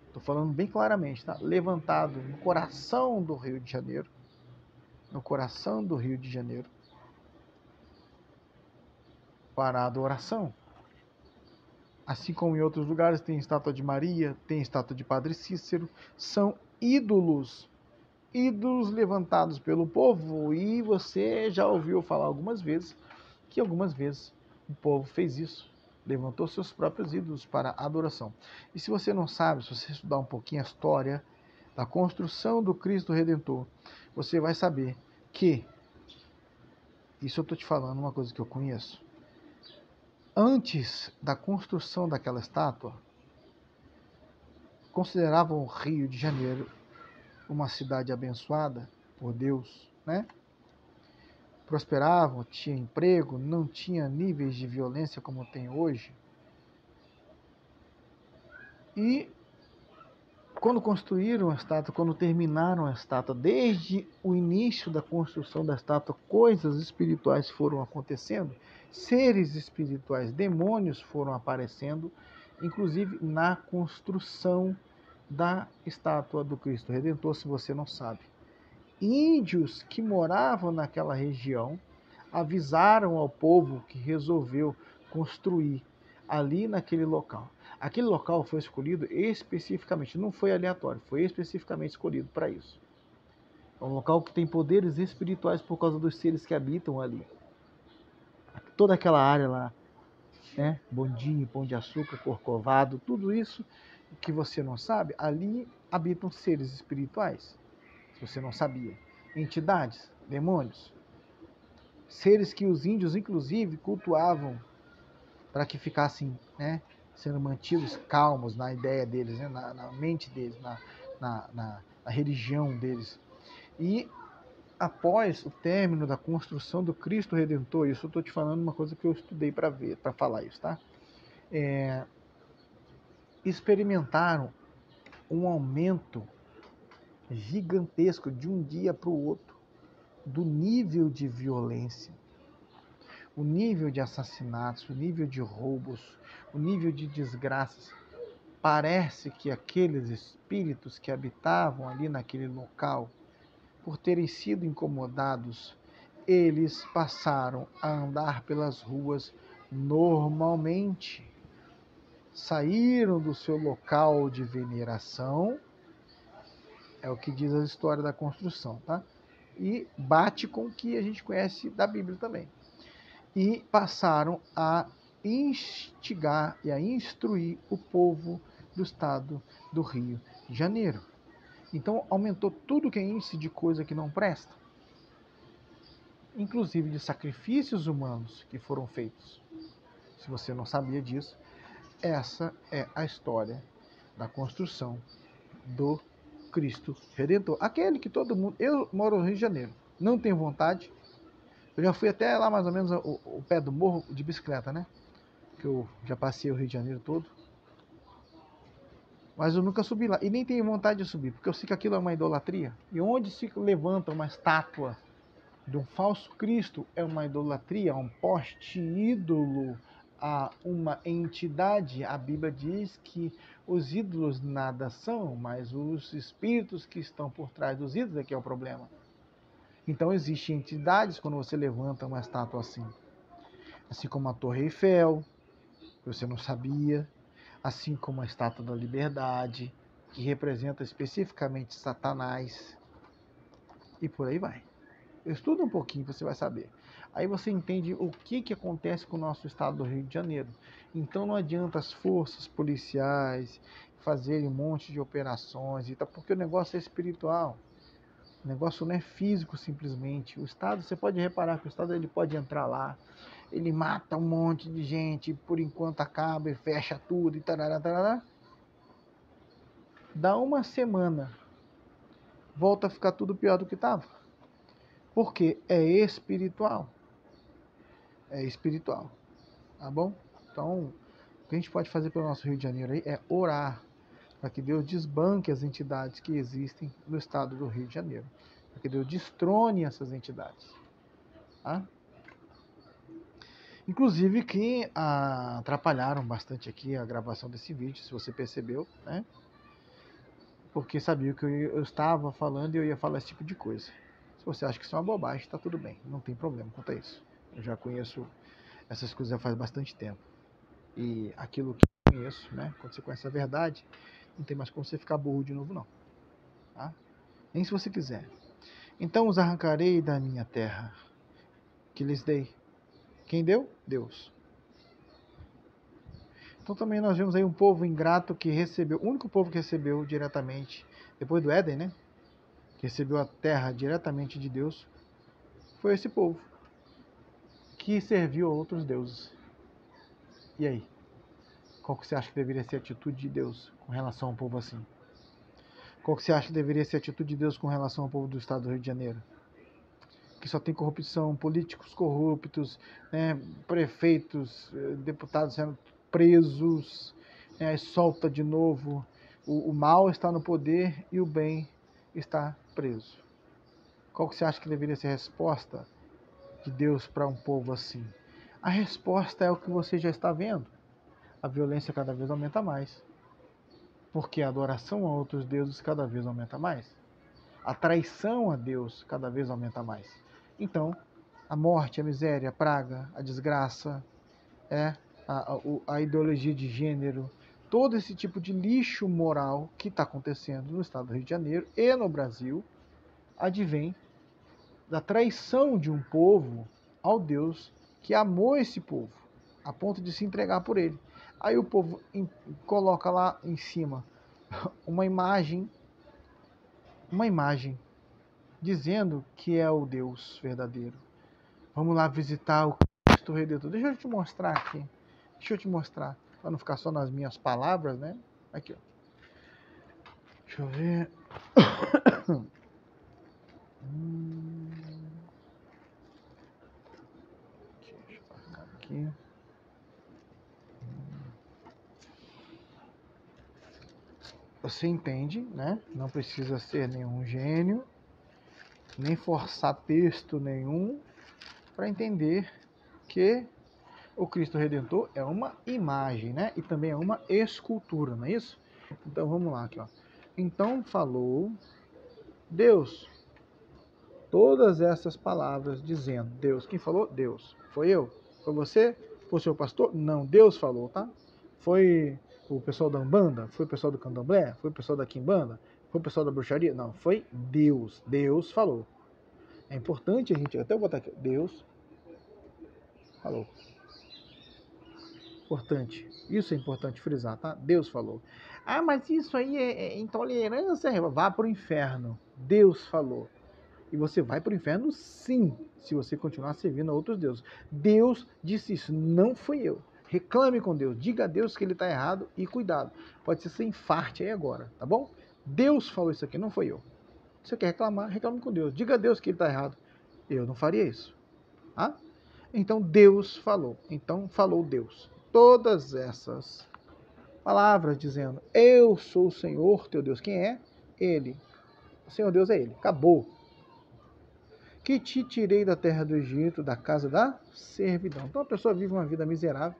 A: estou falando bem claramente, tá? Levantado no coração do Rio de Janeiro, no coração do Rio de Janeiro, para a adoração. Assim como em outros lugares tem estátua de Maria, tem estátua de Padre Cícero, são ídolos levantados pelo povo, e você já ouviu falar algumas vezes que o povo fez isso, levantou seus próprios ídolos para adoração. E se você não sabe, se você estudar um pouquinho a história da construção do Cristo Redentor, você vai saber que, isso eu estou te falando uma coisa que eu conheço, antes da construção daquela estátua, consideravam o Rio de Janeiro uma cidade abençoada por Deus, né? Prosperavam, tinha emprego, não tinha níveis de violência como tem hoje. E quando construíram a estátua, quando terminaram a estátua, desde o início da construção da estátua, coisas espirituais foram acontecendo, seres espirituais, demônios foram aparecendo, inclusive na construção da estátua do Cristo Redentor, se você não sabe. Índios que moravam naquela região avisaram ao povo que resolveu construir ali naquele local. Aquele local foi escolhido especificamente, não foi aleatório, foi especificamente escolhido para isso. É um local que tem poderes espirituais por causa dos seres que habitam ali. Toda aquela área lá, né? Bondinho, Pão de Açúcar, Corcovado, tudo isso que você não sabe, ali habitam seres espirituais. Se você não sabia. Entidades, demônios, seres que os índios, inclusive, cultuavam para que ficassem, né, sendo mantidos calmos na ideia deles, né, na mente deles, na religião deles. E após o término da construção do Cristo Redentor, isso eu estou te falando uma coisa que eu estudei para falar isso, tá? Experimentaram um aumento gigantesco de um dia para o outro do nível de violência, o nível de assassinatos, o nível de roubos, o nível de desgraças. Parece que aqueles espíritos que habitavam ali naquele local, por terem sido incomodados, eles passaram a andar pelas ruas normalmente. Saíram do seu local de veneração, é o que diz a história da construção, tá? E bate com o que a gente conhece da Bíblia também. E passaram a instigar e a instruir o povo do estado do Rio de Janeiro. Então aumentou tudo que é índice de coisa que não presta, inclusive de sacrifícios humanos que foram feitos. Se você não sabia disso, essa é a história da construção do Cristo Redentor. Aquele que todo mundo... Eu moro no Rio de Janeiro, não tenho vontade. Eu já fui até lá mais ou menos o pé do morro de bicicleta, né? Que eu já passei o Rio de Janeiro todo. Mas eu nunca subi lá. E nem tenho vontade de subir, porque eu sei que aquilo é uma idolatria. E onde se levanta uma estátua de um falso Cristo é uma idolatria, um poste ídolo, a uma entidade. A Bíblia diz que os ídolos nada são, mas os espíritos que estão por trás dos ídolos é que é o problema. Então existem entidades quando você levanta uma estátua assim. Assim como a Torre Eiffel, que você não sabia, assim como a Estátua da Liberdade, que representa especificamente Satanás, e por aí vai. Estuda um pouquinho, você vai saber. Aí você entende o que acontece com o nosso estado do Rio de Janeiro. Então não adianta as forças policiais fazerem um monte de operações, e tal, porque o negócio é espiritual. O negócio não é físico simplesmente. O Estado, você pode reparar que o Estado ele pode entrar lá, ele mata um monte de gente, por enquanto acaba e fecha tudo e tarará, tarará. Dá uma semana, volta a ficar tudo pior do que estava. Porque é espiritual. É espiritual. Tá bom? Então, o que a gente pode fazer pelo nosso Rio de Janeiro aí é orar para que Deus desbanque as entidades que existem no estado do Rio de Janeiro. Para que Deus destrone essas entidades. Tá? Inclusive que atrapalharam bastante aqui a gravação desse vídeo, se você percebeu, né? Porque sabia que eu estava falando e eu ia falar esse tipo de coisa. Se você acha que isso é uma bobagem, tá tudo bem, não tem problema quanto a isso. Eu já conheço essas coisas já faz bastante tempo. E aquilo que eu conheço, né? Quando você conhece a verdade, não tem mais como você ficar burro de novo, não. Tá? Nem se você quiser. Então os arrancarei da minha terra, que lhes dei. Quem deu? Deus. Então também nós vemos aí um povo ingrato que recebeu, o único povo que recebeu diretamente, depois do Éden, né? Que recebeu a terra diretamente de Deus, foi esse povo, que serviu a outros deuses. E aí? Qual que você acha que deveria ser a atitude de Deus com relação a um povo assim? Qual que você acha que deveria ser a atitude de Deus com relação ao povo do estado do Rio de Janeiro? Que só tem corrupção, políticos corruptos, né, prefeitos, deputados sendo presos, né, solta de novo. O mal está no poder e o bem está preso. Qual que você acha que deveria ser a resposta de Deus para um povo assim? A resposta é o que você já está vendo. A violência cada vez aumenta mais. Porque a adoração a outros deuses cada vez aumenta mais. A traição a Deus cada vez aumenta mais. Então, a morte, a miséria, a praga, a desgraça, a ideologia de gênero, todo esse tipo de lixo moral que está acontecendo no estado do Rio de Janeiro e no Brasil, advém da traição de um povo ao Deus que amou esse povo, a ponto de se entregar por ele. Aí o povo coloca lá em cima uma imagem dizendo que é o Deus verdadeiro. Vamos lá visitar o Cristo Redentor. Deixa eu te mostrar aqui. Deixa eu te mostrar, para não ficar só nas minhas palavras, né? Aqui, ó. Deixa eu ver. Deixa eu marcar aqui. Você entende, né? Não precisa ser nenhum gênio, nem forçar texto nenhum para entender que o Cristo Redentor é uma imagem, né? E também é uma escultura, não é isso? Então vamos lá aqui, ó. Então falou Deus todas essas palavras dizendo, Deus, quem falou? Deus. Foi eu? Foi você? Foi o seu pastor? Não, Deus falou, tá? Foi o pessoal da Umbanda? Foi o pessoal do Candomblé? Foi o pessoal da Quimbanda? Foi o pessoal da bruxaria? Não, foi Deus. Deus falou. É importante a gente, até eu botar aqui, Deus falou. Importante. Isso é importante frisar, tá? Deus falou. Ah, mas isso aí é intolerância. Vá para o inferno. Deus falou. E você vai para o inferno sim, se você continuar servindo a outros deuses. Deus disse isso, não fui eu. Reclame com Deus, diga a Deus que ele está errado e cuidado. Pode ser sem infarte aí agora, tá bom? Deus falou isso aqui, não foi eu. Você quer reclamar? Reclame com Deus. Diga a Deus que ele está errado. Eu não faria isso. Tá? Então Deus falou. Então falou Deus. Todas essas palavras dizendo, eu sou o Senhor teu Deus. Quem é? Ele. O Senhor Deus é ele. Acabou. Que te tirei da terra do Egito, da casa da servidão. Então a pessoa vive uma vida miserável.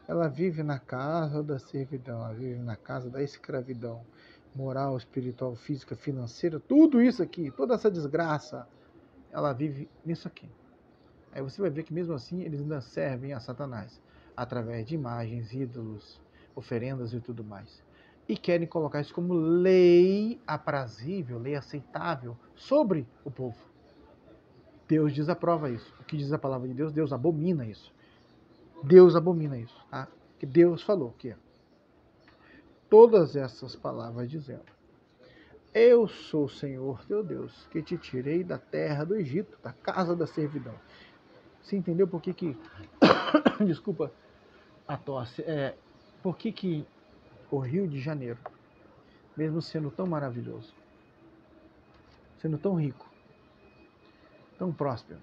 A: Ela vive na casa da servidão, ela vive na casa da escravidão. Moral, espiritual, física, financeira, tudo isso aqui, toda essa desgraça, ela vive nisso aqui. Aí você vai ver que mesmo assim eles ainda servem a Satanás, através de imagens, ídolos, oferendas e tudo mais. E querem colocar isso como lei aprazível, lei aceitável sobre o povo. Deus desaprova isso. O que diz a palavra de Deus? Deus abomina isso. Deus abomina isso. Tá? Que Deus falou que todas essas palavras dizendo, eu sou o Senhor teu Deus, que te tirei da terra do Egito, da casa da servidão. Você entendeu por que desculpa a tosse, por que o Rio de Janeiro, mesmo sendo tão maravilhoso, sendo tão rico, tão próspero,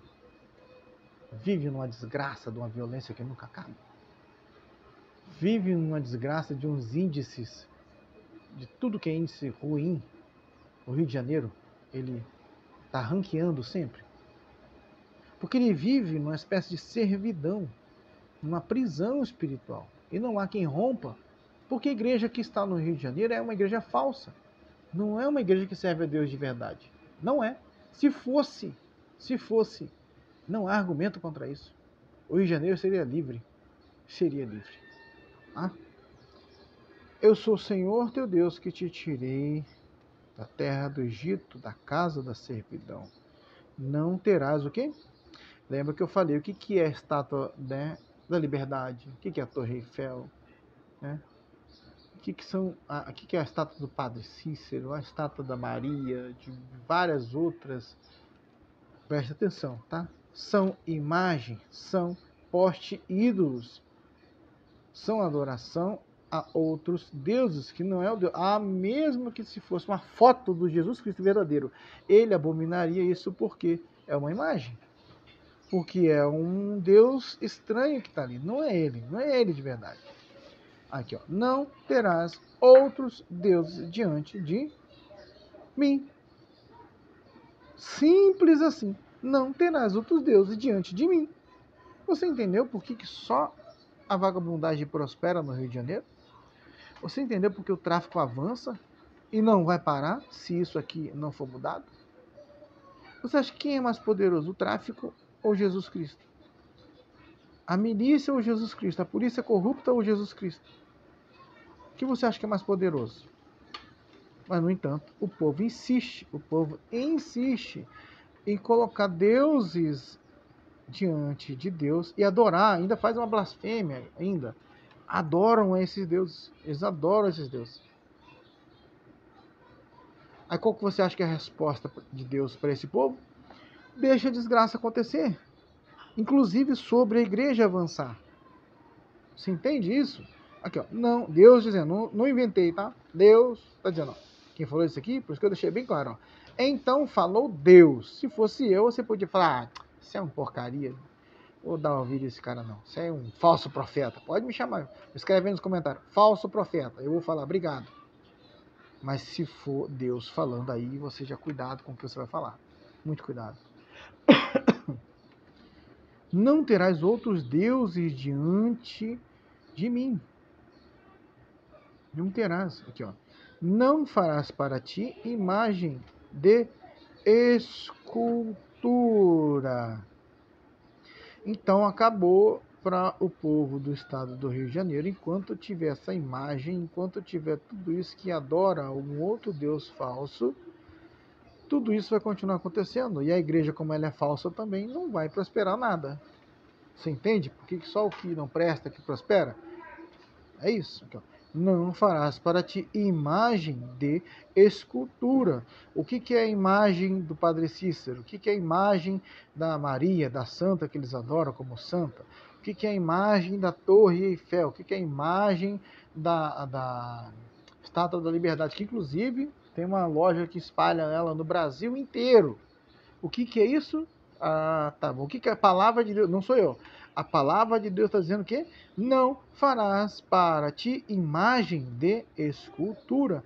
A: vive numa desgraça de uma violência que nunca acaba? Vive numa desgraça de uns índices, de tudo que é índice ruim. O Rio de Janeiro, ele está ranqueando sempre. Porque ele vive numa espécie de servidão, numa prisão espiritual. E não há quem rompa, porque a igreja que está no Rio de Janeiro é uma igreja falsa. Não é uma igreja que serve a Deus de verdade. Não é. Se fosse, não há argumento contra isso. o Rio de Janeiro seria livre. Seria livre. Ah? Eu sou o Senhor teu Deus que te tirei da terra do Egito, da casa da servidão. Não terás o quê? Lembra que eu falei o que é a estátua, né, da liberdade? O que é a Torre Eiffel? Né? O que é a estátua do Padre Cícero? A estátua da Maria, de várias outras. Presta atenção, tá? São imagens, são poste ídolos, são adoração a outros deuses, que não é o Deus. Mesmo que se fosse uma foto do Jesus Cristo verdadeiro, ele abominaria isso porque é uma imagem. Porque é um Deus estranho que está ali. Não é ele de verdade. Aqui, ó. Não terás outros deuses diante de mim. Simples assim. Não terás outros deuses diante de mim. Você entendeu por que só a vagabundagem prospera no Rio de Janeiro? Você entendeu por que o tráfico avança e não vai parar se isso aqui não for mudado? Você acha que quem é mais poderoso, o tráfico ou Jesus Cristo? A milícia ou Jesus Cristo? A polícia corrupta ou Jesus Cristo? O que você acha que é mais poderoso? Mas, no entanto, o povo insiste em colocar deuses diante de Deus e adorar, ainda faz uma blasfêmia, ainda. Adoram esses deuses, eles adoram esses deuses. Aí qual que você acha que é a resposta de Deus para esse povo? Deixa a desgraça acontecer, inclusive sobre a igreja avançar. Você entende isso? Aqui, ó, não, Deus dizendo, não inventei, tá? Deus está dizendo, ó, quem falou isso aqui, por isso que eu deixei bem claro, ó. Então falou Deus. Se fosse eu, você podia falar, isso é uma porcaria. Vou dar ouvido a esse cara não. Isso é um falso profeta. Pode me chamar. Escreve aí nos comentários. Falso profeta. Eu vou falar, obrigado. Mas se for Deus falando aí, você já cuidado com o que você vai falar. Muito cuidado. Não terás outros deuses diante de mim. Não terás. Aqui, ó. Não farás para ti imagem de escultura. Então acabou para o povo do estado do Rio de Janeiro, enquanto tiver essa imagem, enquanto tiver tudo isso que adora um outro Deus falso, tudo isso vai continuar acontecendo. E a igreja, como ela é falsa também, não vai prosperar nada. Você entende? Por que só o que não presta que prospera? É isso. Não farás para ti imagem de escultura. O que é a imagem do Padre Cícero? O que é a imagem da Maria, da Santa, que eles adoram como santa? O que é a imagem da Torre Eiffel? O que é a imagem da Estátua da Liberdade? Que, inclusive, tem uma loja que espalha ela no Brasil inteiro. O que é isso? Tá bom. O que é a palavra de Deus? Não sou eu. A palavra de Deus está dizendo que não farás para ti imagem de escultura.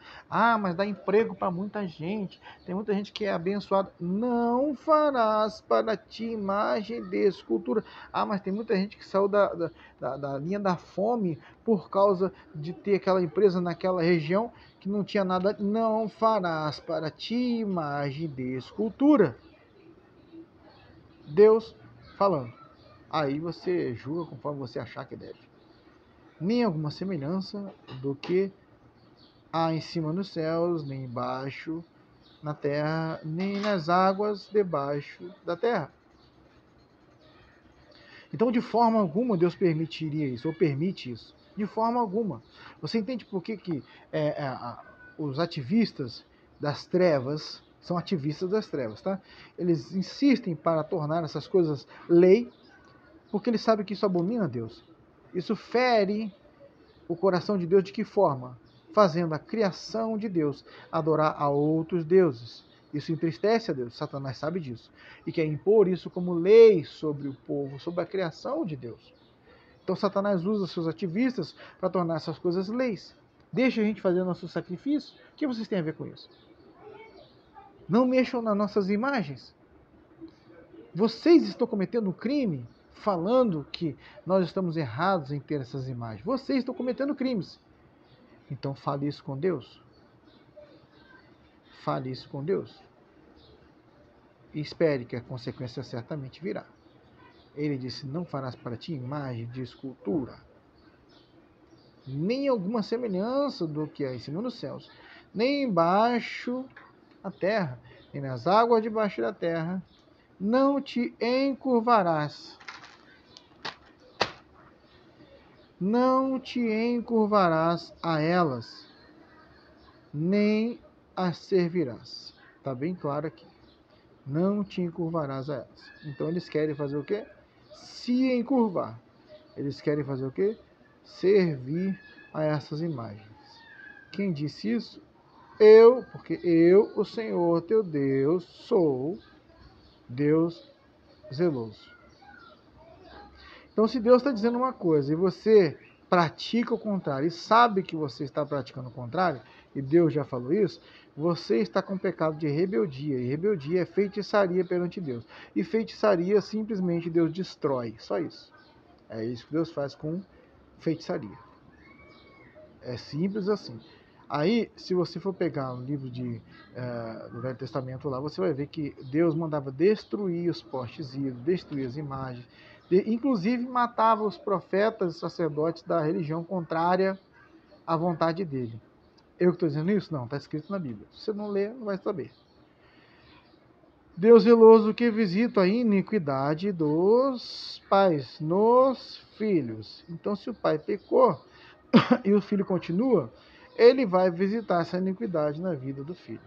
A: Mas dá emprego para muita gente. Tem muita gente que é abençoada. Não farás para ti imagem de escultura. Mas tem muita gente que saiu da linha da fome por causa de ter aquela empresa naquela região que não tinha nada. Não farás para ti imagem de escultura. Deus falando. Aí você julga conforme você achar que deve. Nem alguma semelhança do que há em cima nos céus, nem embaixo na terra, nem nas águas debaixo da terra. Então, de forma alguma, Deus permitiria isso, ou permite isso. De forma alguma. Você entende por que os ativistas das trevas são ativistas das trevas, tá? Eles insistem para tornar essas coisas lei, porque eles sabem que isso abomina a Deus. Isso fere o coração de Deus de que forma? Fazendo a criação de Deus adorar a outros deuses. Isso entristece a Deus, Satanás sabe disso. E quer impor isso como lei sobre o povo, sobre a criação de Deus. Então Satanás usa seus ativistas para tornar essas coisas leis. Deixa a gente fazer nosso sacrifício. O que vocês têm a ver com isso? Não mexam nas nossas imagens. Vocês estão cometendo um crime falando que nós estamos errados em ter essas imagens. Vocês estão cometendo crimes. Então fale isso com Deus. Fale isso com Deus. E espere que a consequência certamente virá. Ele disse: não farás para ti imagem de escultura, nem alguma semelhança do que há em cima nos céus, nem embaixo a terra, nem nas águas debaixo da terra. Não te encurvarás. Não te encurvarás a elas, nem as servirás. Está bem claro aqui. Não te encurvarás a elas. Então eles querem fazer o quê? Se encurvar. Eles querem fazer o quê? Servir a essas imagens. Quem disse isso? Eu, porque eu, o Senhor teu Deus, sou Deus zeloso. Então, se Deus está dizendo uma coisa e você pratica o contrário e sabe que você está praticando o contrário, e Deus já falou isso, você está com pecado de rebeldia. E rebeldia é feitiçaria perante Deus. E feitiçaria simplesmente Deus destrói. Só isso. É isso que Deus faz com feitiçaria. É simples assim. Aí, se você for pegar o livro do Velho Testamento lá, você vai ver que Deus mandava destruir os postes ídolos, destruir as imagens, inclusive matava os profetas e sacerdotes da religião contrária à vontade dele. Eu que estou dizendo isso? Não, está escrito na Bíblia. Se você não ler, não vai saber. Deus zeloso que visita a iniquidade dos pais nos filhos. Então, se o pai pecou e o filho continua, ele vai visitar essa iniquidade na vida do filho.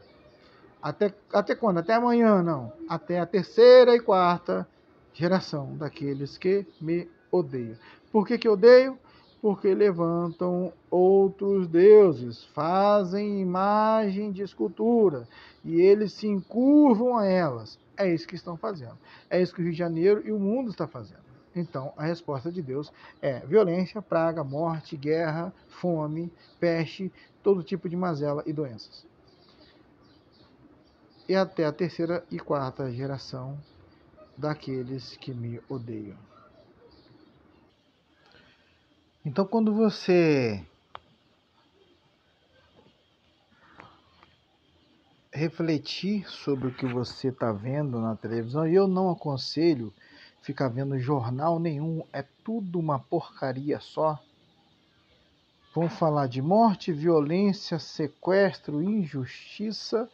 A: Até quando? Até amanhã? Não. Até a terceira e quarta geração daqueles que me odeiam. Por que odeio? Porque levantam outros deuses, fazem imagem de escultura e eles se encurvam a elas. É isso que estão fazendo. É isso que o Rio de Janeiro e o mundo está fazendo. Então, a resposta de Deus é violência, praga, morte, guerra, fome, peste, todo tipo de mazela e doenças. E até a terceira e quarta geração daqueles que me odeiam. Então, quando você refletir sobre o que você está vendo na televisão, e eu não aconselho ficar vendo jornal nenhum, é tudo uma porcaria só. Vão falar de morte, violência, sequestro, injustiça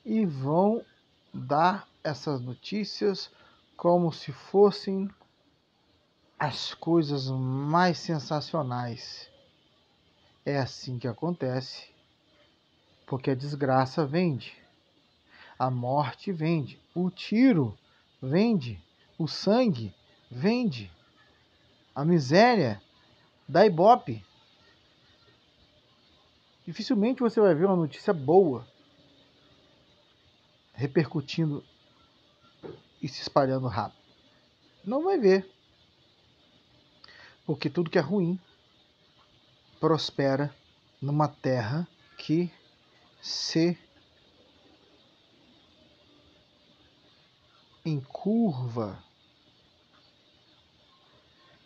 A: e vão dar essas notícias como se fossem as coisas mais sensacionais. É assim que acontece, porque a desgraça vende, a morte vende, o tiro vende, o sangue vende, a miséria dá ibope. Dificilmente você vai ver uma notícia boa repercutindo e se espalhando rápido. Não vai ver, porque tudo que é ruim prospera numa terra que se encurva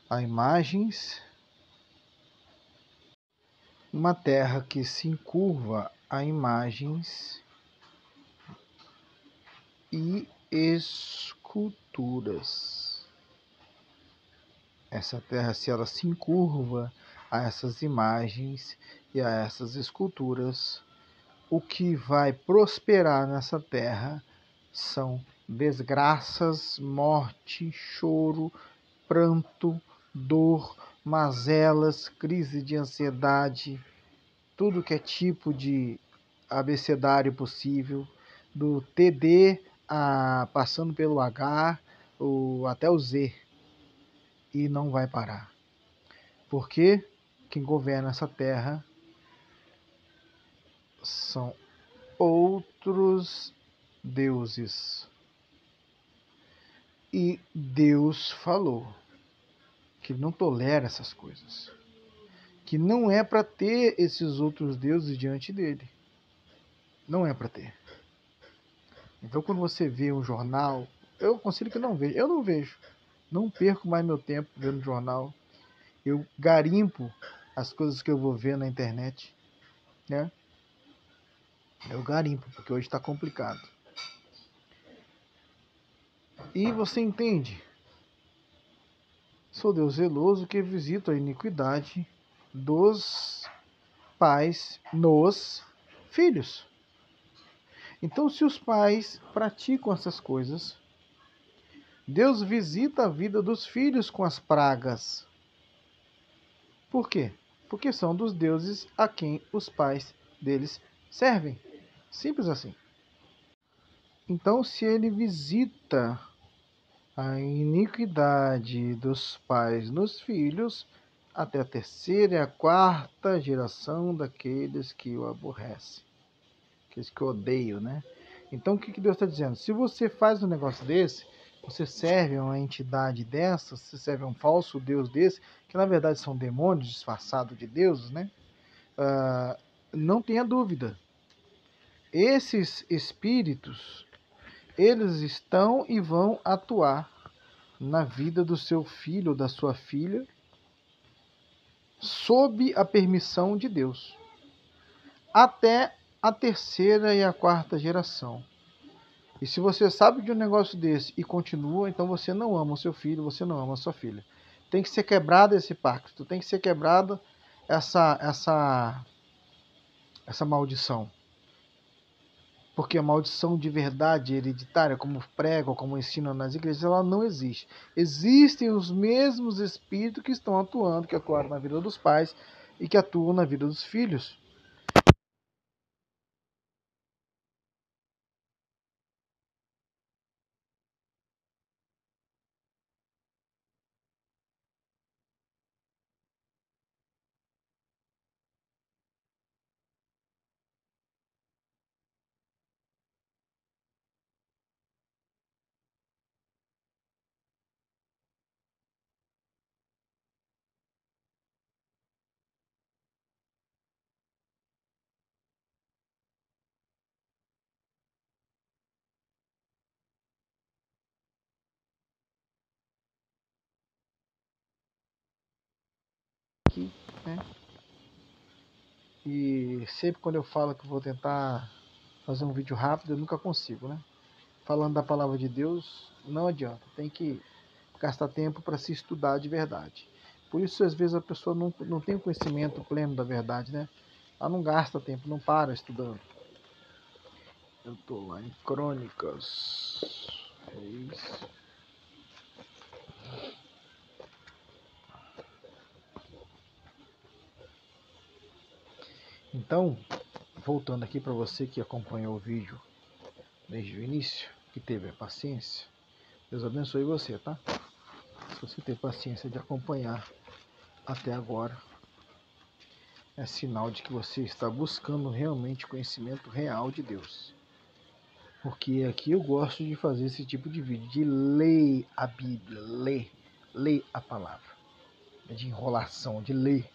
A: a imagens, uma terra que se encurva a imagens e esculturas. Essa terra, se ela se encurva a essas imagens e a essas esculturas, o que vai prosperar nessa terra são desgraças, morte, choro, pranto, dor, mazelas, crise de ansiedade, tudo que é tipo de abecedário possível, do TD passando pelo H até o Z, e não vai parar. Porque quem governa essa terra são outros deuses. E Deus falou que não tolera essas coisas, que não é para ter esses outros deuses diante dele. Não é para ter. Então, quando você vê um jornal, eu aconselho que não veja. Eu não vejo. Não perco mais meu tempo vendo jornal. Eu garimpo as coisas que eu vou ver na internet, né? Eu garimpo, porque hoje está complicado. E você entende Sou Deus zeloso que visita a iniquidade dos pais nos filhos. Então, se os pais praticam essas coisas, Deus visita a vida dos filhos com as pragas. Por quê? Porque são dos deuses a quem os pais deles servem. Simples assim. Então, se ele visita a iniquidade dos pais nos filhos, até a terceira e a quarta geração daqueles que o aborrecem, aqueles que o odeiam, né? Então, o que Deus está dizendo? Se você faz um negócio desse, você serve a uma entidade dessa, você serve a um falso Deus desse, que na verdade são demônios disfarçados de deuses, né? Não tenha dúvida. Esses espíritos, eles estão e vão atuar na vida do seu filho ou da sua filha, sob a permissão de Deus, até a terceira e a quarta geração. E se você sabe de um negócio desse e continua, então você não ama o seu filho, você não ama a sua filha. Tem que ser quebrado esse pacto, tem que ser quebrada essa maldição. Porque a maldição de verdade hereditária, como pregam, como ensinam nas igrejas, ela não existe. Existem os mesmos espíritos que estão atuando, que atuaram na vida dos pais e que atuam na vida dos filhos. Aqui, né? E sempre quando eu falo que vou tentar fazer um vídeo rápido, eu nunca consigo, né? Falando da palavra de Deus, não adianta. Tem que gastar tempo para se estudar de verdade. Por isso, às vezes, a pessoa não tem o conhecimento pleno da verdade, né? Ela não gasta tempo, não para estudando. Eu tô lá em Crônicas. Reis. Então, voltando aqui para você que acompanhou o vídeo desde o início, que teve a paciência, Deus abençoe você, tá? Se você teve paciência de acompanhar até agora, é sinal de que você está buscando realmente conhecimento real de Deus. Porque aqui eu gosto de fazer esse tipo de vídeo, de ler a Bíblia, ler a palavra. De enrolação, de ler.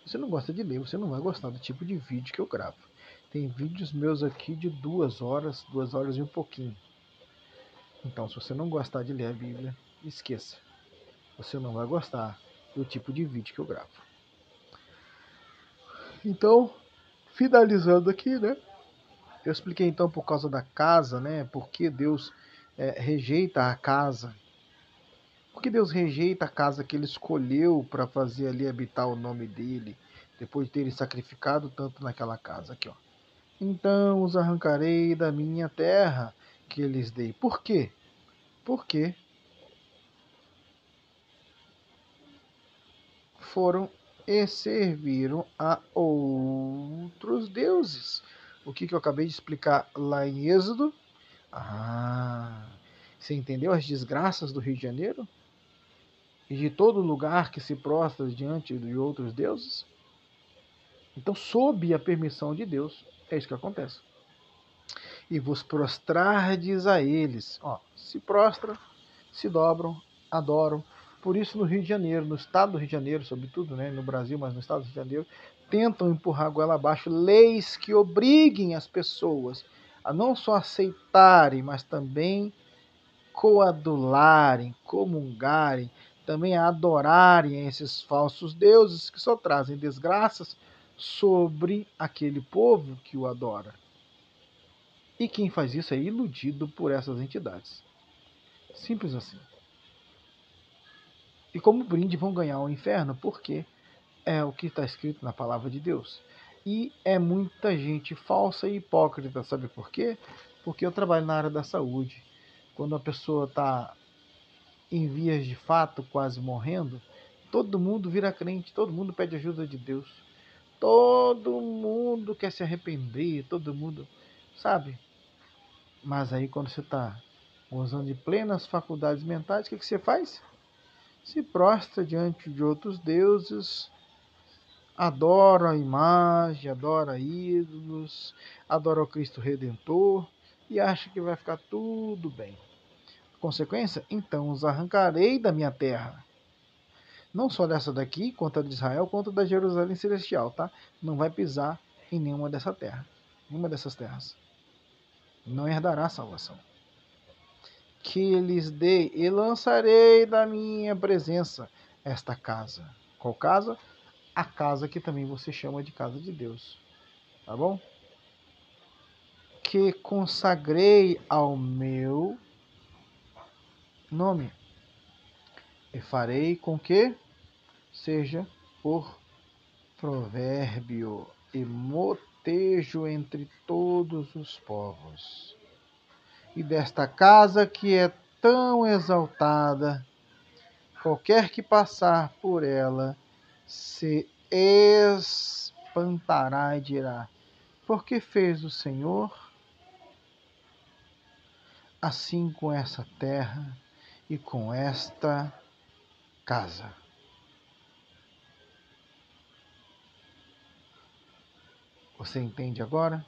A: Se você não gosta de ler, você não vai gostar do tipo de vídeo que eu gravo. Tem vídeos meus aqui de 2 horas e um pouquinho. Então, se você não gostar de ler a Bíblia, esqueça. Você não vai gostar do tipo de vídeo que eu gravo. Então, finalizando aqui, né? Eu expliquei então por causa da casa, né? Por que Deus rejeita a casa. Por que Deus rejeita a casa que ele escolheu para fazer ali habitar o nome dele, depois de terem sacrificado tanto naquela casa aqui, ó. Então os arrancarei da minha terra que lhes dei. Por quê? Porque foram e serviram a outros deuses. O que eu acabei de explicar lá em Êxodo? Você entendeu as desgraças do Rio de Janeiro? E de todo lugar que se prostra diante de outros deuses? Então, sob a permissão de Deus, é isso que acontece. E vos prostrardes a eles. Ó, se prostram, se dobram, adoram. Por isso, no Rio de Janeiro, no estado do Rio de Janeiro, sobretudo, né, no Brasil, mas no estado do Rio de Janeiro, tentam empurrar a goela abaixo leis que obriguem as pessoas a não só aceitarem, mas também coadularem, comungarem, também a adorarem esses falsos deuses que só trazem desgraças sobre aquele povo que o adora. E quem faz isso é iludido por essas entidades. Simples assim. E como brinde vão ganhar o inferno, porque é o que está escrito na palavra de Deus. E é muita gente falsa e hipócrita, sabe por quê? Porque eu trabalho na área da saúde. Quando a pessoa está em vias de fato, quase morrendo, todo mundo vira crente, todo mundo pede ajuda de Deus. Todo mundo quer se arrepender, todo mundo, sabe? Mas aí quando você está gozando de plenas faculdades mentais, o que você faz? Se prostra diante de outros deuses, adora a imagem, adora ídolos, adora o Cristo Redentor e acha que vai ficar tudo bem. Consequência? Então os arrancarei da minha terra. Não só dessa daqui, quanto a de Israel, quanto da Jerusalém Celestial, tá? Não vai pisar em nenhuma dessa terra, nenhuma dessas terras. Não herdará a salvação. Que lhes dei e lançarei da minha presença esta casa. Qual casa? A casa que também você chama de casa de Deus. Tá bom? Que consagrei ao meu nome. E farei com que seja por provérbio e motejo entre todos os povos. E desta casa que é tão exaltada, qualquer que passar por ela se espantará e dirá: por que fez o Senhor assim com essa terra e com esta casa? Você entende agora?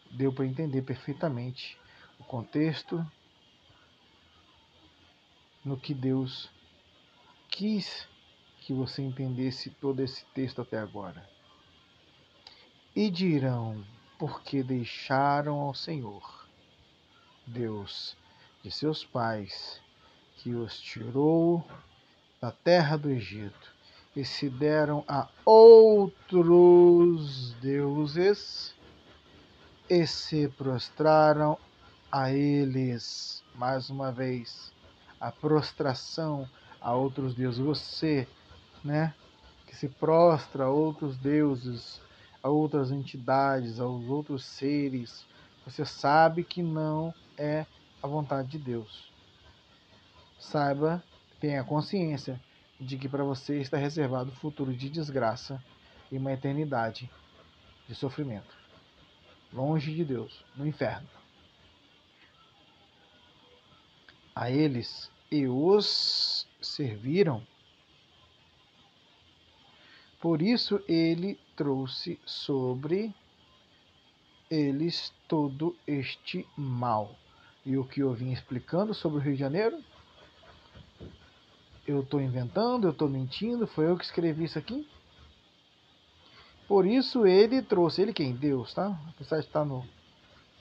A: Deu para entender perfeitamente o contexto no que Deus quis que você entendesse todo esse texto até agora. E dirão: porque deixaram ao Senhor, Deus de seus pais, que os tirou da terra do Egito, e se deram a outros deuses, e se prostraram a eles. Mais uma vez, a prostração a outros deuses. Você, né, que se prostra a outros deuses, a outras entidades, aos outros seres, você sabe que não é a vontade de Deus. Saiba, tenha consciência de que para você está reservado um futuro de desgraça e uma eternidade de sofrimento, longe de Deus, no inferno. A eles e os serviram. Por isso ele trouxe sobre eles todo este mal. E o que eu vim explicando sobre o Rio de Janeiro? Eu estou inventando, eu estou mentindo, foi eu que escrevi isso aqui? Por isso ele trouxe, ele quem? Deus, tá? Apesar de estar no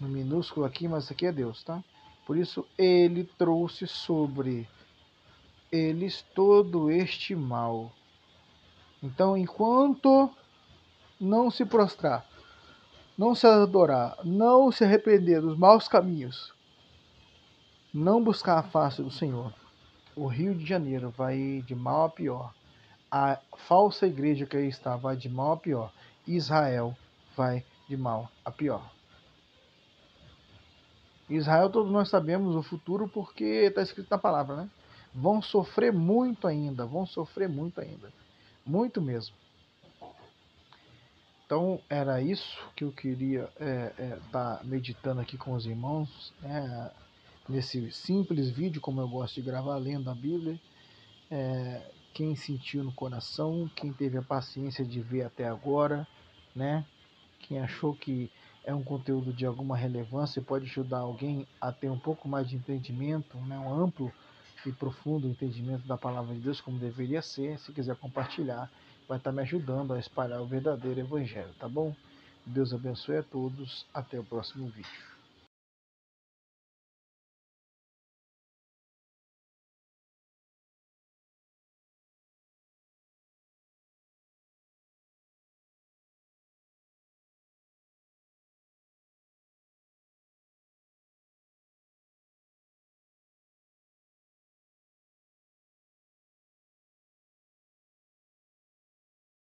A: minúsculo aqui, mas isso aqui é Deus, tá? Por isso ele trouxe sobre eles todo este mal. Então, enquanto não se prostrar, não se adorar, não se arrepender dos maus caminhos, não buscar a face do Senhor, o Rio de Janeiro vai de mal a pior. A falsa igreja que aí está vai de mal a pior. Israel vai de mal a pior. Israel, todos nós sabemos o futuro porque está escrito na palavra, né? Vão sofrer muito ainda, vão sofrer muito ainda. Muito mesmo. Então, era isso que eu queria estar meditando aqui com os irmãos, né? Nesse simples vídeo, como eu gosto de gravar, lendo a Bíblia. Quem sentiu no coração, quem teve a paciência de ver até agora, né? Quem achou que é um conteúdo de alguma relevância e pode ajudar alguém a ter um pouco mais de entendimento, né? Um amplo e profundo entendimento da palavra de Deus como deveria ser. Se quiser compartilhar, vai estar me ajudando a espalhar o verdadeiro evangelho, tá bom? Deus abençoe a todos. Até o próximo vídeo.